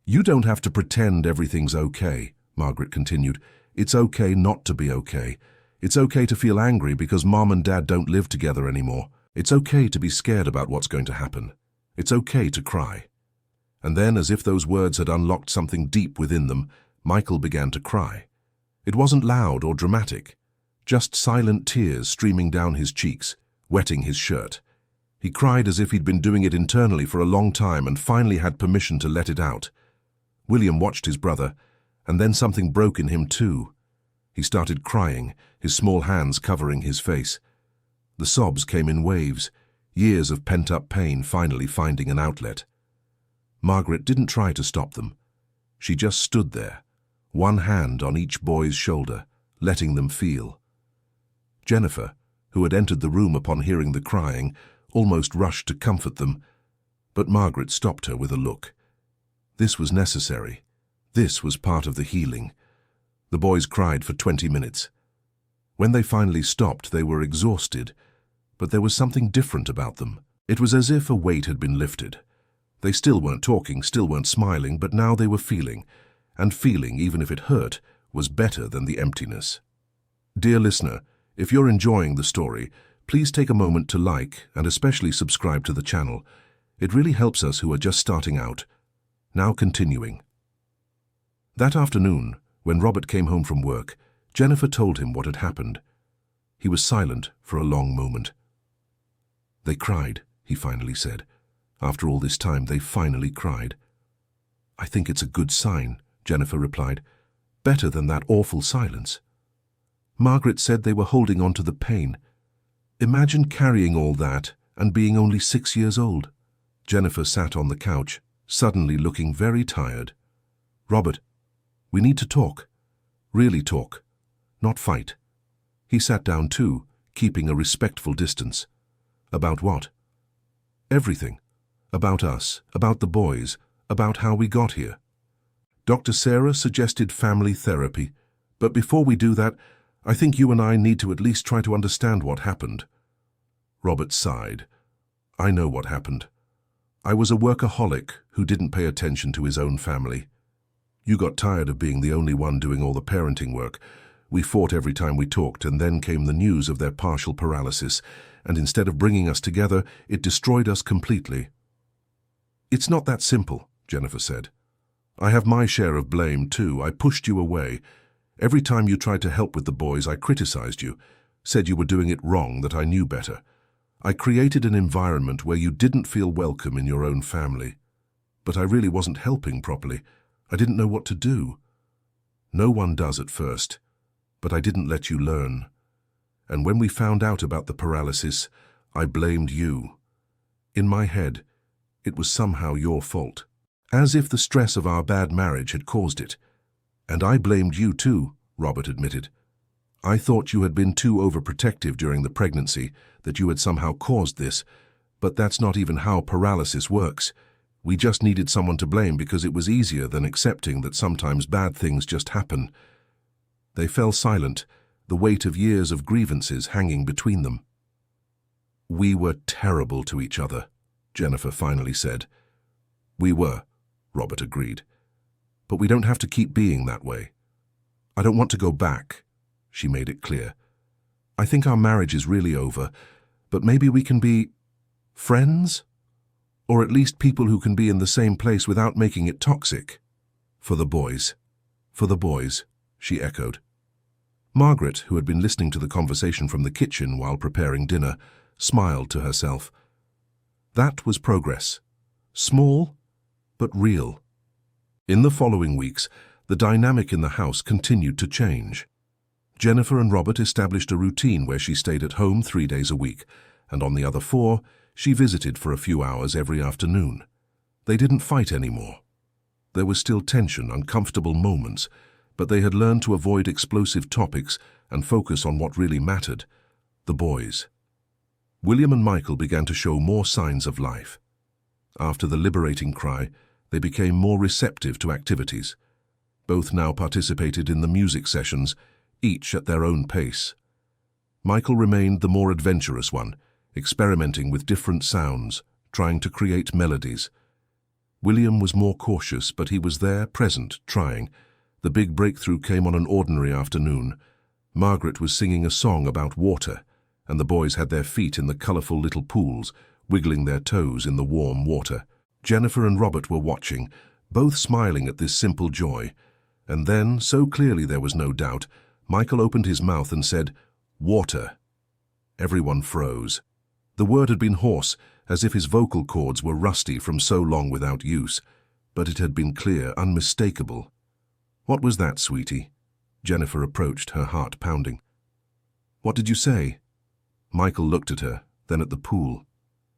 "You don't have to pretend everything's okay," Margaret continued. "It's okay not to be okay. It's okay to feel angry because Mom and Dad don't live together anymore. It's okay to be scared about what's going to happen. It's okay to cry." And then, as if those words had unlocked something deep within them, Michael began to cry. It wasn't loud or dramatic, just silent tears streaming down his cheeks, wetting his shirt. He cried as if he'd been doing it internally for a long time and finally had permission to let it out. William watched his brother, and then something broke in him too. He started crying, his small hands covering his face. The sobs came in waves, years of pent-up pain finally finding an outlet. Margaret didn't try to stop them. She just stood there, one hand on each boy's shoulder, letting them feel. Jennifer, who had entered the room upon hearing the crying, almost rushed to comfort them, but Margaret stopped her with a look. This was necessary. This was part of the healing. The boys cried for 20 minutes. When they finally stopped, they were exhausted, but there was something different about them. It was as if a weight had been lifted. They still weren't talking, still weren't smiling, but now they were feeling, and feeling, even if it hurt, was better than the emptiness. Dear listener, if you're enjoying the story, please take a moment to like and especially subscribe to the channel. It really helps us who are just starting out. Now continuing. That afternoon, when Robert came home from work, Jennifer told him what had happened. He was silent for a long moment. "They cried," he finally said. "After all this time, they finally cried." "I think it's a good sign," Jennifer replied. "Better than that awful silence." Margaret said they were holding on to the pain. Imagine carrying all that and being only 6 years old. Jennifer sat on the couch, suddenly looking very tired. "Robert, we need to talk. Really talk. Not fight." He sat down too, keeping a respectful distance. "About what?" "Everything. About us, about the boys, about how we got here. Dr. Sarah suggested family therapy, but before we do that, I think you and I need to at least try to understand what happened." Robert sighed. "I know what happened. I was a workaholic who didn't pay attention to his own family. You got tired of being the only one doing all the parenting work. We fought every time we talked, and then came the news of their partial paralysis, and instead of bringing us together, it destroyed us completely." "It's not that simple," Jennifer said. "I have my share of blame too. I pushed you away. Every time you tried to help with the boys, I criticized you, said you were doing it wrong, that I knew better. I created an environment where you didn't feel welcome in your own family. But I really wasn't helping properly. I didn't know what to do. No one does at first, but I didn't let you learn. And when we found out about the paralysis, I blamed you. In my head, it was somehow your fault, as if the stress of our bad marriage had caused it. And I blamed you too," Robert admitted. "I thought you had been too overprotective during the pregnancy, that you had somehow caused this, but that's not even how paralysis works. We just needed someone to blame because it was easier than accepting that sometimes bad things just happen." They fell silent, the weight of years of grievances hanging between them. "We were terrible to each other," Jennifer finally said. "We were," Robert agreed. "But we don't have to keep being that way. I don't want to go back," she made it clear. "I think our marriage is really over, but maybe we can be..." Friends? Or at least people who can be in the same place without making it toxic? For the boys. For the boys, she echoed. Margaret, who had been listening to the conversation from the kitchen while preparing dinner, smiled to herself. That was progress. Small, but real. In the following weeks, the dynamic in the house continued to change. Jennifer and Robert established a routine where she stayed at home 3 days a week, and on the other 4, she visited for a few hours every afternoon. They didn't fight anymore. There was still tension, uncomfortable moments, but they had learned to avoid explosive topics and focus on what really mattered, the boys. William and Michael began to show more signs of life. After the liberating cry, they became more receptive to activities. Both now participated in the music sessions, each at their own pace. Michael remained the more adventurous one, experimenting with different sounds, trying to create melodies. William was more cautious, but he was there, present, trying. The big breakthrough came on an ordinary afternoon. Margaret was singing a song about water, and the boys had their feet in the colourful little pools, wiggling their toes in the warm water. Jennifer and Robert were watching, both smiling at this simple joy. And then, so clearly there was no doubt, Michael opened his mouth and said, "Water." Everyone froze. The word had been hoarse, as if his vocal cords were rusty from so long without use, but it had been clear, unmistakable. "What was that, sweetie?" Jennifer approached, her heart pounding. "What did you say?" Michael looked at her, then at the pool.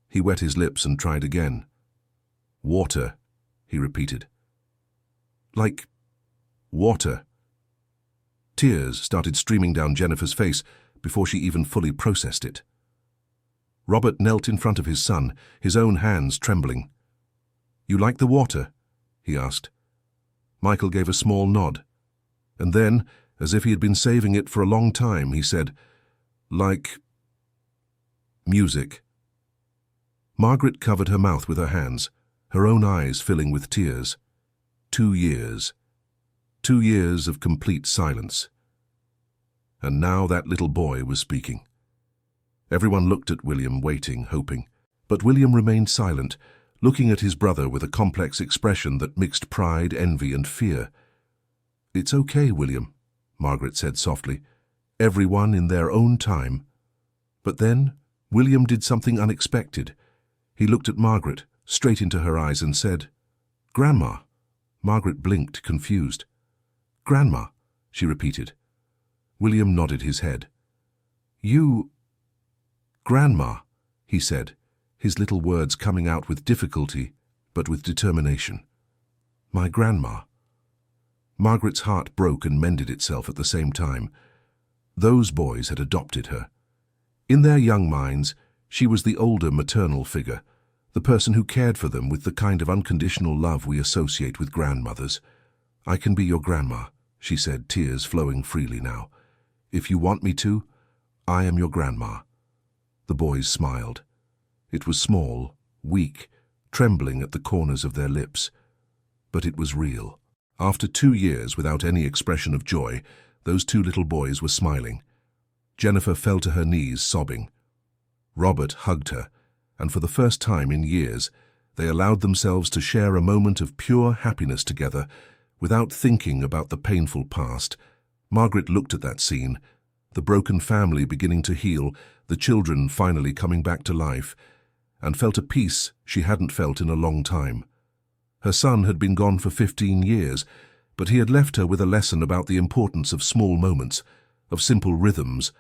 He wet his lips and tried again. "Water," he repeated. "Like water." Tears started streaming down Jennifer's face before she even fully processed it. Robert knelt in front of his son, his own hands trembling. "You like the water?" he asked. Michael gave a small nod. And then, as if he had been saving it for a long time, he said, "Like music." Margaret covered her mouth with her hands, her own eyes filling with tears. 2 years. 2 years of complete silence. And now that little boy was speaking. Everyone looked at William, waiting, hoping. But William remained silent, looking at his brother with a complex expression that mixed pride, envy, and fear. "It's okay, William," Margaret said softly. "Everyone in their own time." But then William did something unexpected. He looked at Margaret, straight into her eyes, and said, "Grandma." Margaret blinked, confused. "Grandma," she repeated. William nodded his head. "You, Grandma," he said, his little words coming out with difficulty, but with determination. "My grandma." Margaret's heart broke and mended itself at the same time. Those boys had adopted her. In their young minds, she was the older maternal figure, the person who cared for them with the kind of unconditional love we associate with grandmothers. "I can be your grandma," she said, tears flowing freely now. "If you want me to, I am your grandma." The boys smiled. It was small, weak, trembling at the corners of their lips. But it was real. After 2 years without any expression of joy, those 2 little boys were smiling. Jennifer fell to her knees, sobbing. Robert hugged her, and for the first time in years, they allowed themselves to share a moment of pure happiness together, without thinking about the painful past. Margaret looked at that scene, the broken family beginning to heal, the children finally coming back to life, and felt a peace she hadn't felt in a long time. Her son had been gone for 15 years, but he had left her with a lesson about the importance of small moments, of simple rhythms,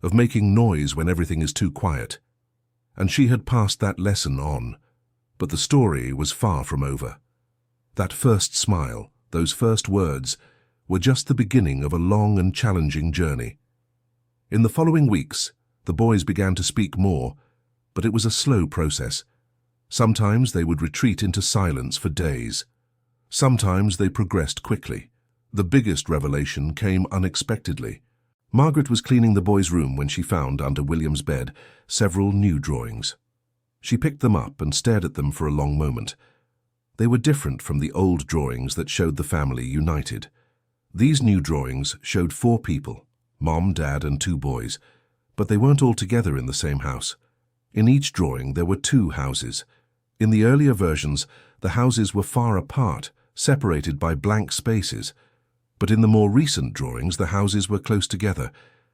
of making noise when everything is too quiet. And she had passed that lesson on, but the story was far from over. That first smile, those first words, were just the beginning of a long and challenging journey. In the following weeks, the boys began to speak more, but it was a slow process. Sometimes they would retreat into silence for days. Sometimes they progressed quickly. The biggest revelation came unexpectedly. Margaret was cleaning the boys' room when she found, under William's bed, several new drawings. She picked them up and stared at them for a long moment. They were different from the old drawings that showed the family united. These new drawings showed 4 people, Mom, Dad, and 2 boys, but they weren't all together in the same house. In each drawing there were two houses. In the earlier versions, the houses were far apart, separated by blank spaces. But in the more recent drawings, the houses were close together,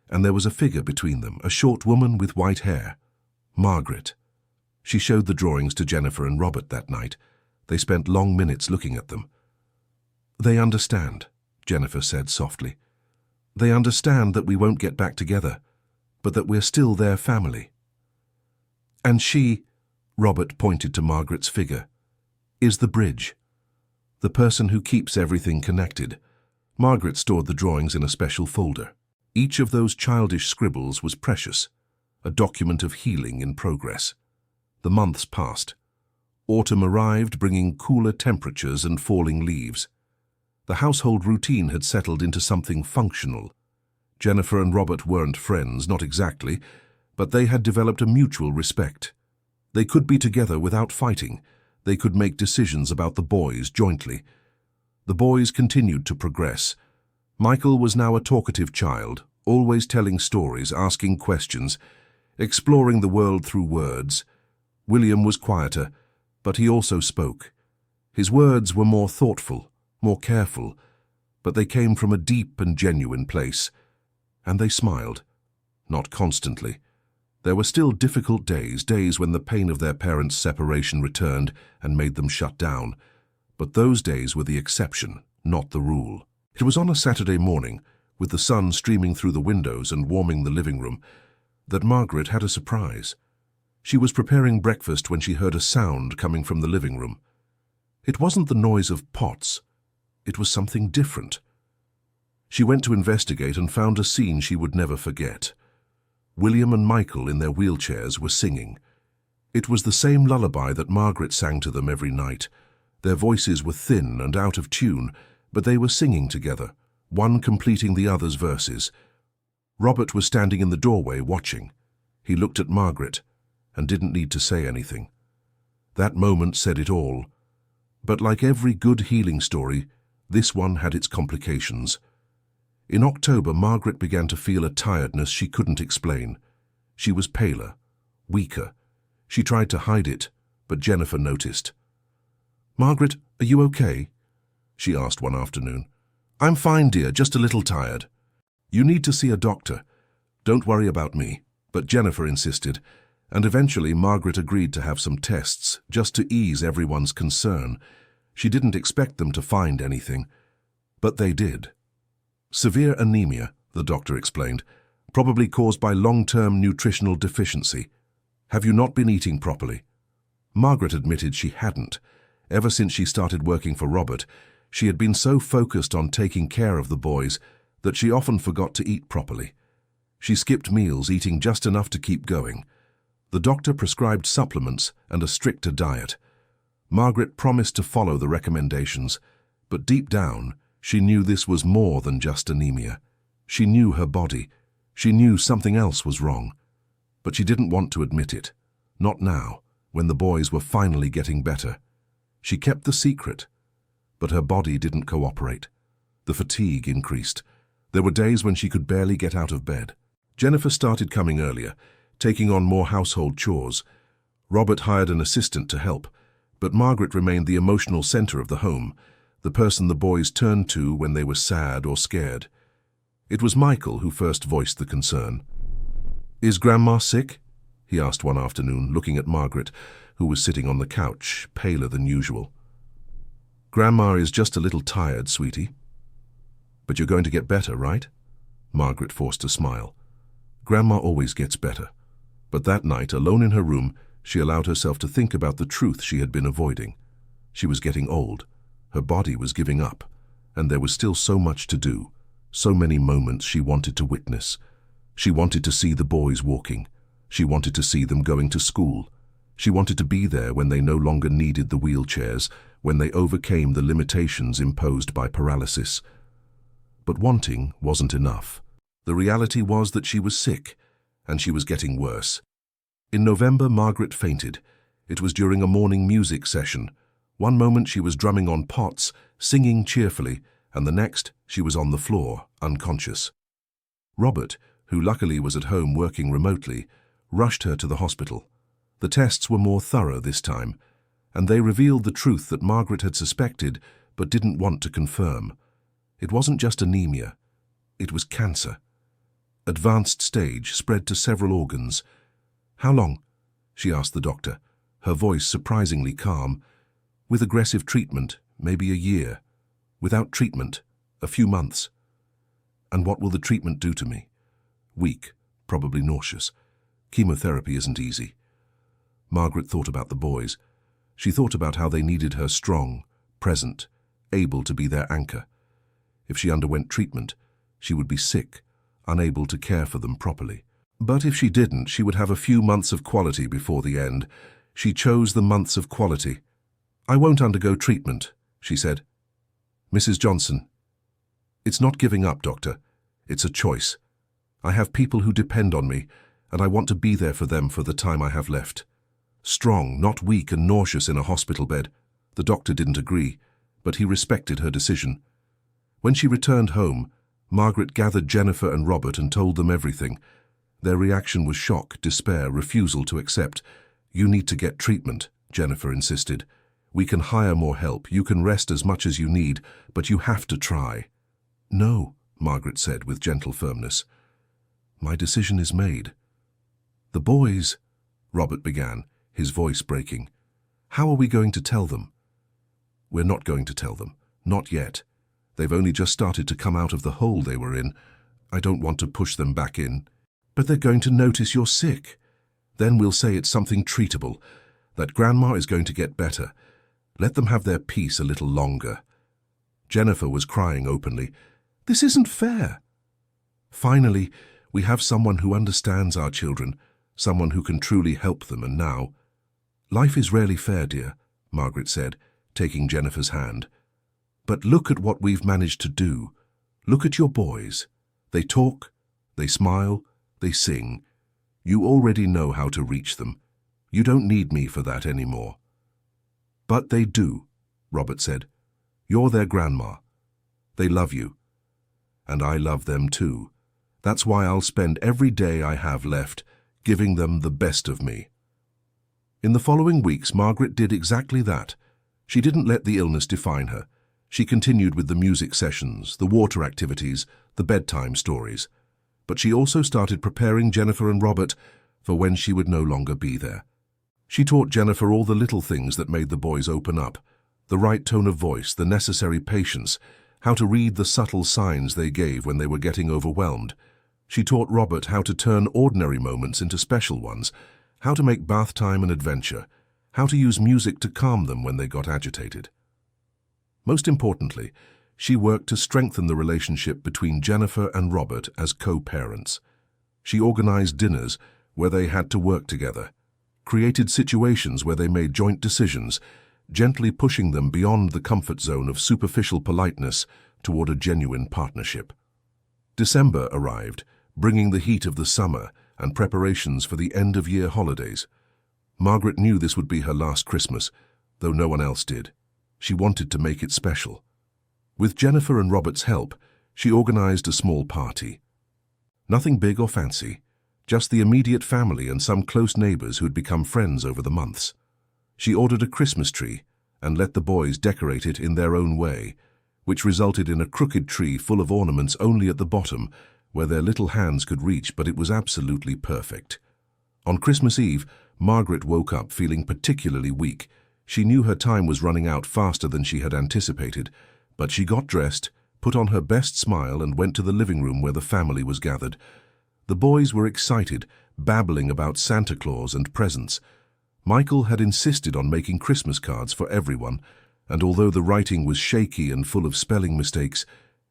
and there was a figure between them, a short woman with white hair. Margaret. She showed the drawings to Jennifer and Robert that night. They spent long minutes looking at them. "They understand," Jennifer said softly. "They understand that we won't get back together, but that we're still their family. And she," Robert pointed to Margaret's figure, "is the bridge. The person who keeps everything connected." Margaret stored the drawings in a special folder. Each of those childish scribbles was precious, a document of healing in progress. The months passed. Autumn arrived, bringing cooler temperatures and falling leaves. The household routine had settled into something functional. Jennifer and Robert weren't friends, not exactly, but they had developed a mutual respect. They could be together without fighting. They could make decisions about the boys jointly. The boys continued to progress. Michael was now a talkative child, always telling stories, asking questions, exploring the world through words. William was quieter, but he also spoke. His words were more thoughtful, more careful, but they came from a deep and genuine place. And they smiled. Not constantly. There were still difficult days when the pain of their parents' separation returned and made them shut down. But those days were the exception, not the rule. It was on a Saturday morning, with the sun streaming through the windows and warming the living room, that Margaret had a surprise. She was preparing breakfast when she heard a sound coming from the living room. It wasn't the noise of pots. It was something different. She went to investigate and found a scene she would never forget. William and Michael in their wheelchairs were singing. It was the same lullaby that Margaret sang to them every night. Their voices were thin and out of tune, but they were singing together, one completing the other's verses. Robert was standing in the doorway watching. He looked at Margaret and didn't need to say anything. That moment said it all. But like every good healing story, this one had its complications. In October, Margaret began to feel a tiredness she couldn't explain. She was paler, weaker. She tried to hide it, but Jennifer noticed. "Margaret, are you okay?" she asked one afternoon. "I'm fine, dear, just a little tired." "You need to see a doctor. Don't worry about me." But Jennifer insisted, and eventually Margaret agreed to have some tests, just to ease everyone's concern. She didn't expect them to find anything, but they did. "Severe anemia," the doctor explained, "probably caused by long-term nutritional deficiency. Have you not been eating properly?" Margaret admitted she hadn't. Ever since she started working for Robert, she had been so focused on taking care of the boys that she often forgot to eat properly. She skipped meals, eating just enough to keep going. The doctor prescribed supplements and a stricter diet. Margaret promised to follow the recommendations, but deep down, she knew this was more than just anemia. She knew her body. She knew something else was wrong. But she didn't want to admit it. Not now, when the boys were finally getting better. She kept the secret, but her body didn't cooperate. The fatigue increased. There were days when she could barely get out of bed. Jennifer started coming earlier, taking on more household chores. Robert hired an assistant to help, but Margaret remained the emotional center of the home, the person the boys turned to when they were sad or scared. It was Michael who first voiced the concern. "Is Grandma sick?" he asked one afternoon, looking at Margaret, who was sitting on the couch, paler than usual. "Grandma is just a little tired, sweetie." "But you're going to get better, right?" Margaret forced a smile. Grandma always gets better. But that night, alone in her room, she allowed herself to think about the truth she had been avoiding. She was getting old. Her body was giving up, and there was still so much to do, so many moments she wanted to witness. She wanted to see the boys walking. She wanted to see them going to school. She wanted to be there when they no longer needed the wheelchairs, when they overcame the limitations imposed by paralysis. But wanting wasn't enough. The reality was that she was sick, and she was getting worse. In November, Margaret fainted. It was during a morning music session. One moment she was drumming on pots, singing cheerfully, and the next she was on the floor, unconscious. Robert, who luckily was at home working remotely, rushed her to the hospital. The tests were more thorough this time, and they revealed the truth that Margaret had suspected but didn't want to confirm. It wasn't just anemia, it was cancer. Advanced stage, spread to several organs. "How long?" she asked the doctor, her voice surprisingly calm. "With aggressive treatment, maybe a year. Without treatment, a few months." "And what will the treatment do to me?" "Weak, probably nauseous. Chemotherapy isn't easy." Margaret thought about the boys. She thought about how they needed her strong, present, able to be their anchor. If she underwent treatment, she would be sick, unable to care for them properly. But if she didn't, she would have a few months of quality before the end. She chose the months of quality. "I won't undergo treatment," she said. "Mrs. Johnson." "It's not giving up, doctor. It's a choice. I have people who depend on me, and I want to be there for them for the time I have left. Strong, not weak and nauseous in a hospital bed." The doctor didn't agree, but he respected her decision. When she returned home, Margaret gathered Jennifer and Robert and told them everything. Their reaction was shock, despair, refusal to accept. "You need to get treatment," Jennifer insisted. "We can hire more help. You can rest as much as you need, but you have to try." "No," Margaret said with gentle firmness. "My decision is made." "The boys," Robert began, his voice breaking. "How are we going to tell them?" "We're not going to tell them. Not yet. They've only just started to come out of the hole they were in. I don't want to push them back in." "But they're going to notice you're sick. Then we'll say it's something treatable, that Grandma is going to get better. Let them have their peace a little longer." Jennifer was crying openly. "This isn't fair." "Finally, we have someone who understands our children, someone who can truly help them, and now—" "Life is rarely fair, dear," Margaret said, taking Jennifer's hand. "But look at what we've managed to do. Look at your boys. They talk, they smile, they sing. You already know how to reach them. You don't need me for that anymore." "But they do," Robert said. "You're their grandma. They love you. And I love them too. That's why I'll spend every day I have left giving them the best of me." In the following weeks, Margaret did exactly that. She didn't let the illness define her. She continued with the music sessions, the water activities, the bedtime stories. But she also started preparing Jennifer and Robert for when she would no longer be there. She taught Jennifer all the little things that made the boys open up, the right tone of voice, the necessary patience, how to read the subtle signs they gave when they were getting overwhelmed. She taught Robert how to turn ordinary moments into special ones, how to make bath time an adventure, how to use music to calm them when they got agitated. Most importantly, she worked to strengthen the relationship between Jennifer and Robert as co-parents. She organized dinners where they had to work together, created situations where they made joint decisions, gently pushing them beyond the comfort zone of superficial politeness toward a genuine partnership. December arrived, bringing the heat of the summer and preparations for the end-of-year holidays. Margaret knew this would be her last Christmas, though no one else did. She wanted to make it special. With Jennifer and Robert's help, she organized a small party. Nothing big or fancy, just the immediate family and some close neighbors who had become friends over the months. She ordered a Christmas tree and let the boys decorate it in their own way, which resulted in a crooked tree full of ornaments only at the bottom, where their little hands could reach, but it was absolutely perfect. On Christmas Eve, Margaret woke up feeling particularly weak. She knew her time was running out faster than she had anticipated, but she got dressed, put on her best smile, and went to the living room where the family was gathered. The boys were excited, babbling about Santa Claus and presents. Michael had insisted on making Christmas cards for everyone, and although the writing was shaky and full of spelling mistakes,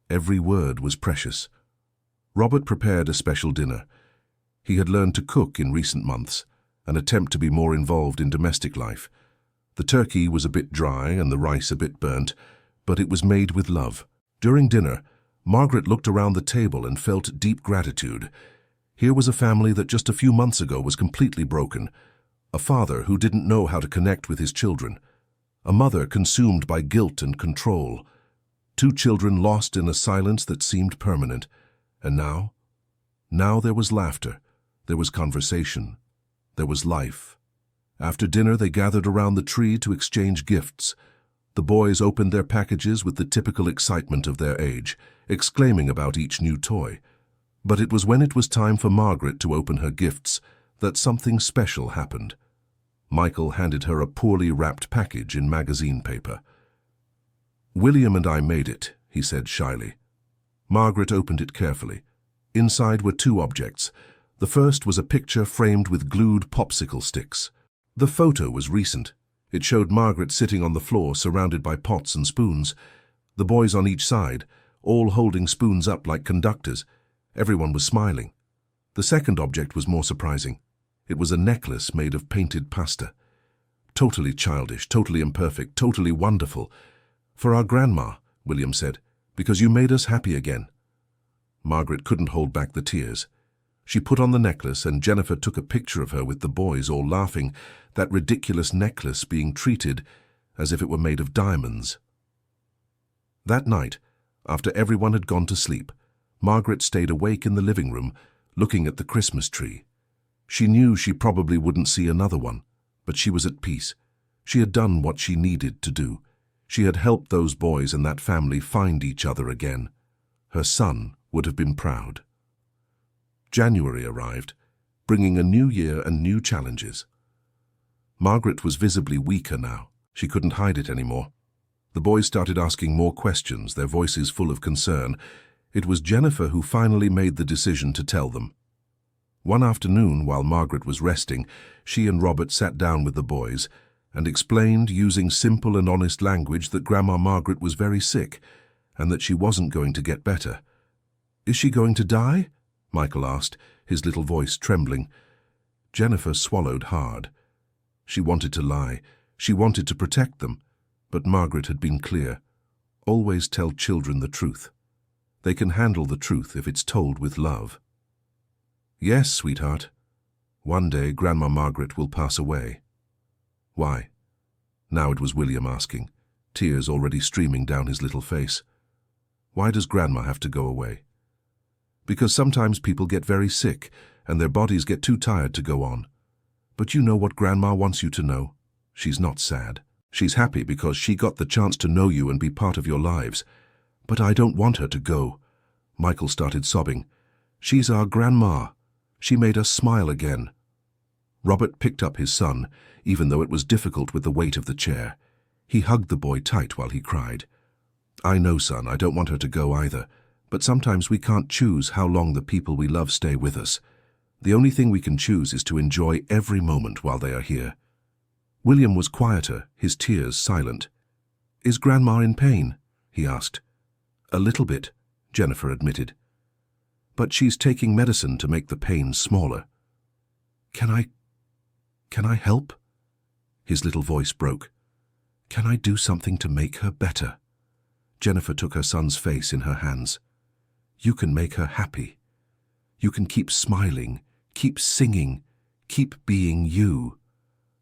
every word was precious. Robert prepared a special dinner. He had learned to cook in recent months, an attempt to be more involved in domestic life. The turkey was a bit dry and the rice a bit burnt, but it was made with love. During dinner, Margaret looked around the table and felt deep gratitude. Here was a family that just a few months ago was completely broken, a father who didn't know how to connect with his children, a mother consumed by guilt and control, two children lost in a silence that seemed permanent. And now there was laughter, there was conversation, there was life. After dinner, they gathered around the tree to exchange gifts. The boys opened their packages with the typical excitement of their age, exclaiming about each new toy. But it was when it was time for Margaret to open her gifts that something special happened. Michael handed her a poorly wrapped package in magazine paper. "William and I made it," he said shyly. Margaret opened it carefully. Inside were two objects. The first was a picture framed with glued popsicle sticks. The photo was recent. It showed Margaret sitting on the floor surrounded by pots and spoons. The boys on each side, all holding spoons up like conductors. Everyone was smiling. The second object was more surprising. It was a necklace made of painted pasta. Totally childish, totally imperfect, totally wonderful. "For our grandma," William said, "because you made us happy again." Margaret couldn't hold back the tears. She put on the necklace, and Jennifer took a picture of her with the boys all laughing, that ridiculous necklace being treated as if it were made of diamonds. That night, after everyone had gone to sleep, Margaret stayed awake in the living room, looking at the Christmas tree. She knew she probably wouldn't see another one, but she was at peace. She had done what she needed to do. She had helped those boys and that family find each other again. Her son would have been proud. January arrived, bringing a new year and new challenges. Margaret was visibly weaker now. She couldn't hide it anymore. The boys started asking more questions, their voices full of concern. It was Jennifer who finally made the decision to tell them. One afternoon, while Margaret was resting, she and Robert sat down with the boys and explained, using simple and honest language, that Grandma Margaret was very sick and that she wasn't going to get better. "Is she going to die?" Michael asked, his little voice trembling. Jennifer swallowed hard. She wanted to lie. She wanted to protect them. But Margaret had been clear. Always tell children the truth. They can handle the truth if it's told with love. "Yes, sweetheart. One day Grandma Margaret will pass away." "Why?" Now it was William asking, tears already streaming down his little face. "Why does Grandma have to go away?" "Because sometimes people get very sick and their bodies get too tired to go on. But you know what Grandma wants you to know. She's not sad. She's happy because she got the chance to know you and be part of your lives. But I don't want her to go." Michael started sobbing. "She's our grandma. She made us smile again." Robert picked up his son, even though it was difficult with the weight of the chair. He hugged the boy tight while he cried. "I know, son, I don't want her to go either. But sometimes we can't choose how long the people we love stay with us. The only thing we can choose is to enjoy every moment while they are here." William was quieter, his tears silent. "Is Grandma in pain?" he asked. "A little bit," Jennifer admitted. "But she's taking medicine to make the pain smaller." Can I help?" His little voice broke. "Can I do something to make her better?" Jennifer took her son's face in her hands. "You can make her happy. You can keep smiling, keep singing, keep being you.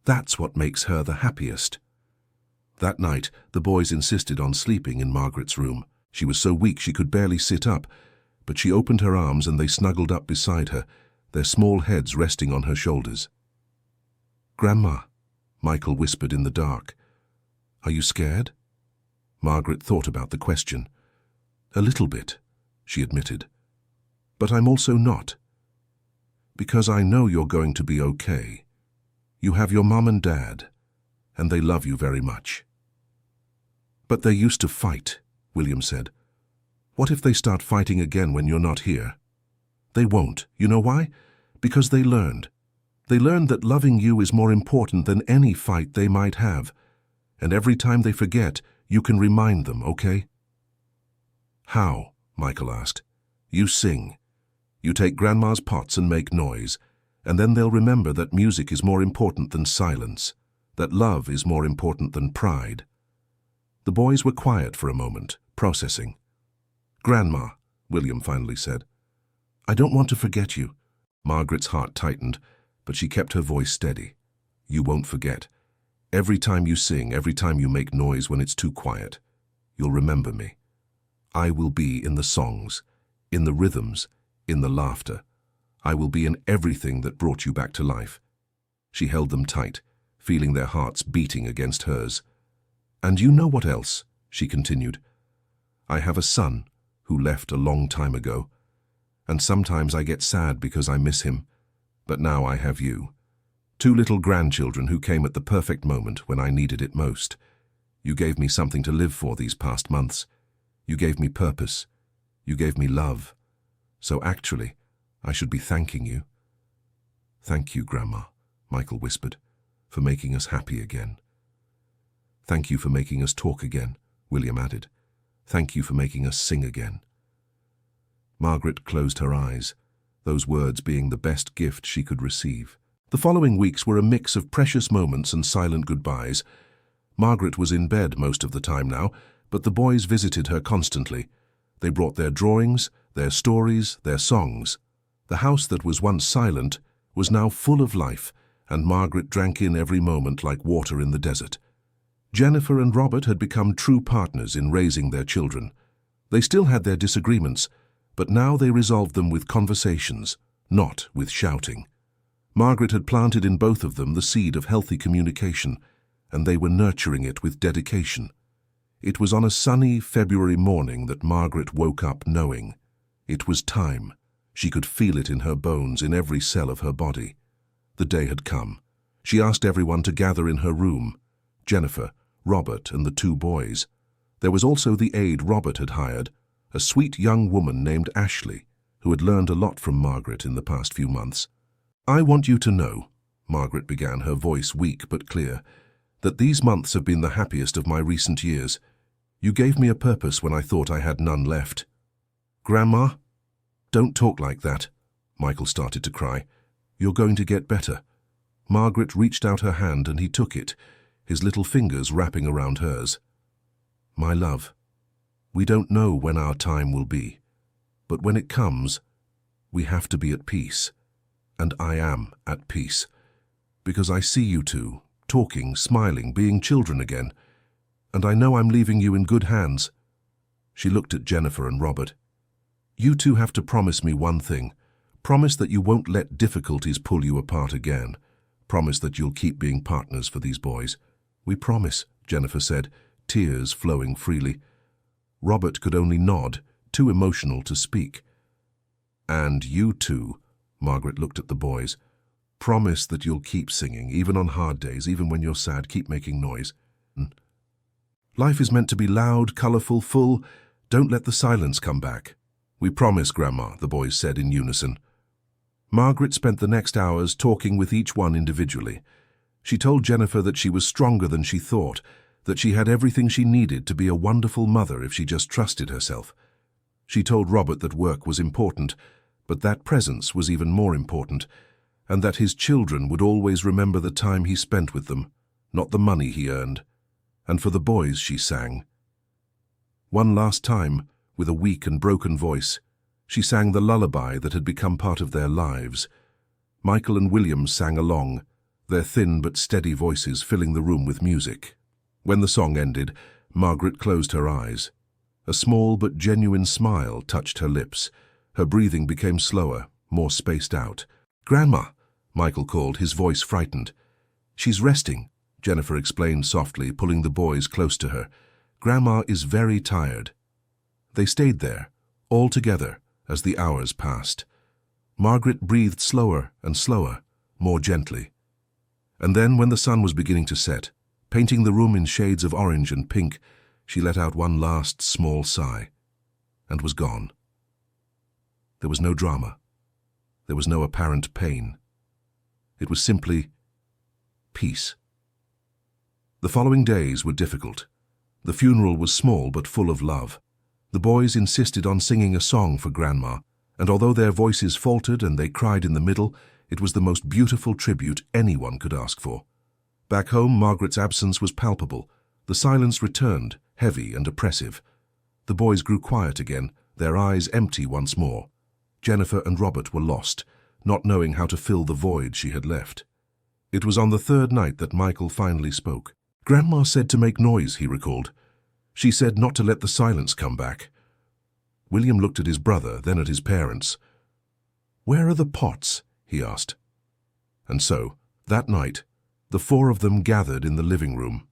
That's what makes her the happiest." That night, the boys insisted on sleeping in Margaret's room. She was so weak she could barely sit up, but she opened her arms and they snuggled up beside her, their small heads resting on her shoulders. "Grandma," Michael whispered in the dark. "Are you scared?" Margaret thought about the question. "A little bit," she admitted. "But I'm also not. Because I know you're going to be okay. You have your mom and dad, and they love you very much." "But they used to fight," William said. "What if they start fighting again when you're not here?" "They won't. You know why? Because they learned. They learned that loving you is more important than any fight they might have. And every time they forget, you can remind them, okay?" "How?" Michael asked. "You sing. You take Grandma's pots and make noise, and then they'll remember that music is more important than silence, that love is more important than pride." The boys were quiet for a moment, processing. "Grandma," William finally said, "I don't want to forget you." Margaret's heart tightened, but she kept her voice steady. "You won't forget. Every time you sing, every time you make noise when it's too quiet, you'll remember me. I will be in the songs, in the rhythms, in the laughter. I will be in everything that brought you back to life." She held them tight. feeling their hearts beating against hers. "And you know what else?" she continued. "I have a son who left a long time ago, and sometimes I get sad because I miss him, but now I have you. 2 little grandchildren who came at the perfect moment when I needed it most. You gave me something to live for these past months. You gave me purpose. You gave me love. So actually, I should be thanking you." "Thank you, Grandma," Michael whispered, "for making us happy again." "Thank you for making us talk again," William added. "Thank you for making us sing again." Margaret closed her eyes, those words being the best gift she could receive. The following weeks were a mix of precious moments and silent goodbyes. Margaret was in bed most of the time now, but the boys visited her constantly. They brought their drawings, their stories, their songs. The house that was once silent was now full of life, and Margaret drank in every moment like water in the desert. Jennifer and Robert had become true partners in raising their children. They still had their disagreements, but now they resolved them with conversations, not with shouting. Margaret had planted in both of them the seed of healthy communication, and they were nurturing it with dedication. It was on a sunny February morning that Margaret woke up knowing. It was time. She could feel it in her bones, in every cell of her body. The day had come. She asked everyone to gather in her room. Jennifer, Robert, and the 2 boys. There was also the aide Robert had hired, a sweet young woman named Ashley, who had learned a lot from Margaret in the past few months. "I want you to know," Margaret began, her voice weak but clear, "that these months have been the happiest of my recent years. You gave me a purpose when I thought I had none left." "Grandma, don't talk like that." Michael started to cry. "You're going to get better." Margaret reached out her hand and he took it, his little fingers wrapping around hers. "My love, we don't know when our time will be, but when it comes, we have to be at peace. And I am at peace, because I see you 2, talking, smiling, being children again, and I know I'm leaving you in good hands." She looked at Jennifer and Robert. "You 2 have to promise me one thing. Promise that you won't let difficulties pull you apart again. Promise that you'll keep being partners for these boys." "We promise," Jennifer said, tears flowing freely. Robert could only nod, too emotional to speak. "And you 2, Margaret looked at the boys. "Promise that you'll keep singing, even on hard days, even when you're sad, keep making noise. Life is meant to be loud, colorful, full. Don't let the silence come back." "We promise, Grandma," the boys said in unison. Margaret spent the next hours talking with each one individually. She told Jennifer that she was stronger than she thought, that she had everything she needed to be a wonderful mother if she just trusted herself. She told Robert that work was important, but that presence was even more important, and that his children would always remember the time he spent with them, not the money he earned. And for the boys, she sang. One last time, with a weak and broken voice, she sang the lullaby that had become part of their lives. Michael and William sang along, their thin but steady voices filling the room with music. When the song ended, Margaret closed her eyes. A small but genuine smile touched her lips. Her breathing became slower, more spaced out. "Grandma," Michael called, his voice frightened. "She's resting," Jennifer explained softly, pulling the boys close to her. "Grandma is very tired." They stayed there, all together, as the hours passed. Margaret breathed slower and slower, more gently. And then, when the sun was beginning to set, painting the room in shades of orange and pink, she let out one last small sigh, and was gone. There was no drama. There was no apparent pain. It was simply peace. The following days were difficult. The funeral was small but full of love. The boys insisted on singing a song for Grandma, and although their voices faltered and they cried in the middle, it was the most beautiful tribute anyone could ask for. Back home, Margaret's absence was palpable. The silence returned, heavy and oppressive. The boys grew quiet again, their eyes empty once more. Jennifer and Robert were lost, not knowing how to fill the void she had left. It was on the 3rd night that Michael finally spoke. "Grandma said to make noise," he recalled. "She said not to let the silence come back." William looked at his brother, then at his parents. "Where are the pots?" he asked. And so, that night, The four of them gathered in the living room.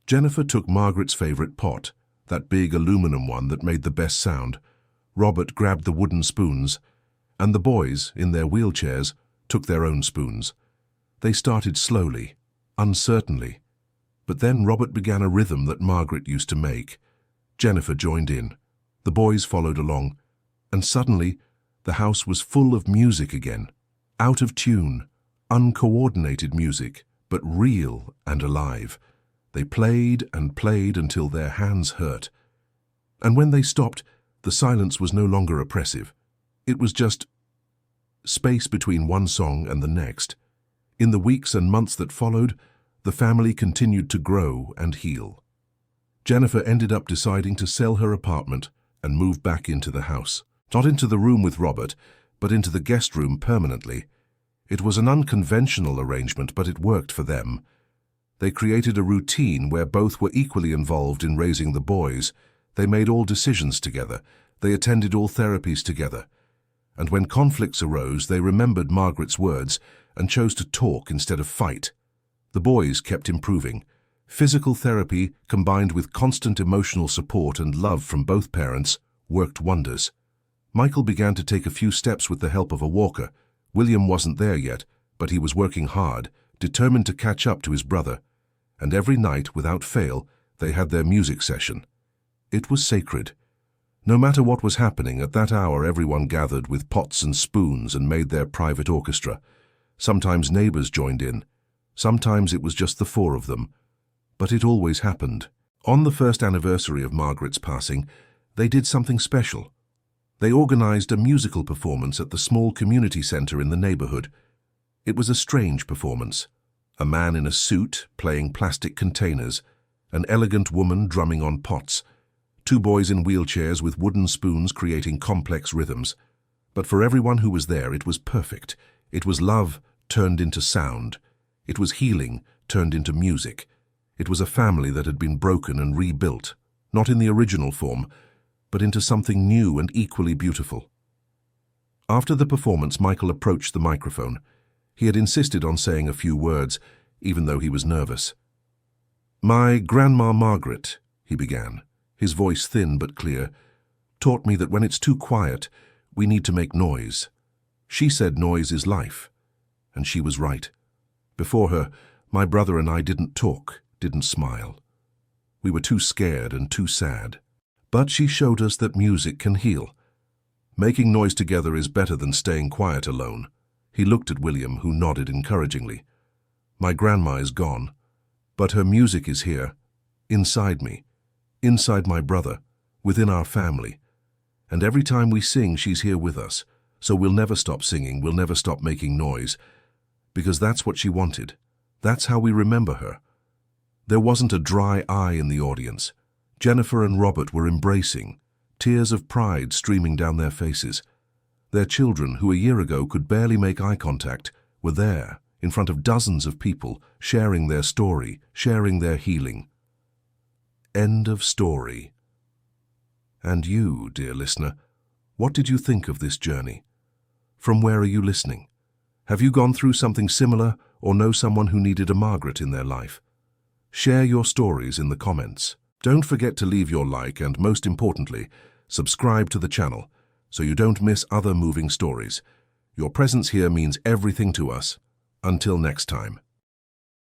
Jennifer took Margaret's favorite pot, that big aluminum one that made the best sound. Robert grabbed the wooden spoons, and the boys, in their wheelchairs, took their own spoons. They started slowly, uncertainly, but then Robert began a rhythm that Margaret used to make. Jennifer joined in. The boys followed along, and suddenly the house was full of music again. Out of tune, uncoordinated music, but real and alive. They played and played until their hands hurt. And when they stopped, the silence was no longer oppressive. It was just space between one song and the next. In the weeks and months that followed, the family continued to grow and heal. Jennifer ended up deciding to sell her apartment and move back into the house. Not into the room with Robert, but into the guest room permanently. It was an unconventional arrangement, but it worked for them. They created a routine where both were equally involved in raising the boys. They made all decisions together. They attended all therapies together. And when conflicts arose, they remembered Margaret's words and chose to talk instead of fight. The boys kept improving. Physical therapy, combined with constant emotional support and love from both parents, worked wonders. Michael began to take a few steps with the help of a walker. William wasn't there yet, but he was working hard, determined to catch up to his brother. And every night, without fail, they had their music session. It was sacred. No matter what was happening, at that hour everyone gathered with pots and spoons and made their private orchestra. Sometimes neighbors joined in. Sometimes it was just the four of them. But it always happened. On the first anniversary of Margaret's passing, they did something special. They organized a musical performance at the small community center in the neighborhood. It was a strange performance. A man in a suit playing plastic containers, an elegant woman drumming on pots, two boys in wheelchairs with wooden spoons creating complex rhythms. But for everyone who was there, it was perfect. It was love turned into sound. It was healing turned into music. It was a family that had been broken and rebuilt, not in the original form, but into something new and equally beautiful. After the performance, Michael approached the microphone. He had insisted on saying a few words, even though he was nervous. "My grandma Margaret," he began, his voice thin but clear, "taught me that when it's too quiet, we need to make noise. She said noise is life, and she was right. Before her, my brother and I didn't talk, didn't smile. We were too scared and too sad. But she showed us that music can heal. Making noise together is better than staying quiet alone." He looked at William, who nodded encouragingly. "My grandma is gone, but her music is here, inside me, inside my brother, within our family. And every time we sing, she's here with us. So we'll never stop singing, we'll never stop making noise, because that's what she wanted. That's how we remember her." There wasn't a dry eye in the audience. Jennifer and Robert were embracing, tears of pride streaming down their faces. Their children, who a year ago could barely make eye contact, were there, in front of dozens of people, sharing their story, sharing their healing. End of story. And you, dear listener, what did you think of this journey? From where are you listening? Have you gone through something similar or know someone who needed a Margaret in their life? Share your stories in the comments. Don't forget to leave your like and, most importantly, subscribe to the channel so you don't miss other moving stories. Your presence here means everything to us. Until next time.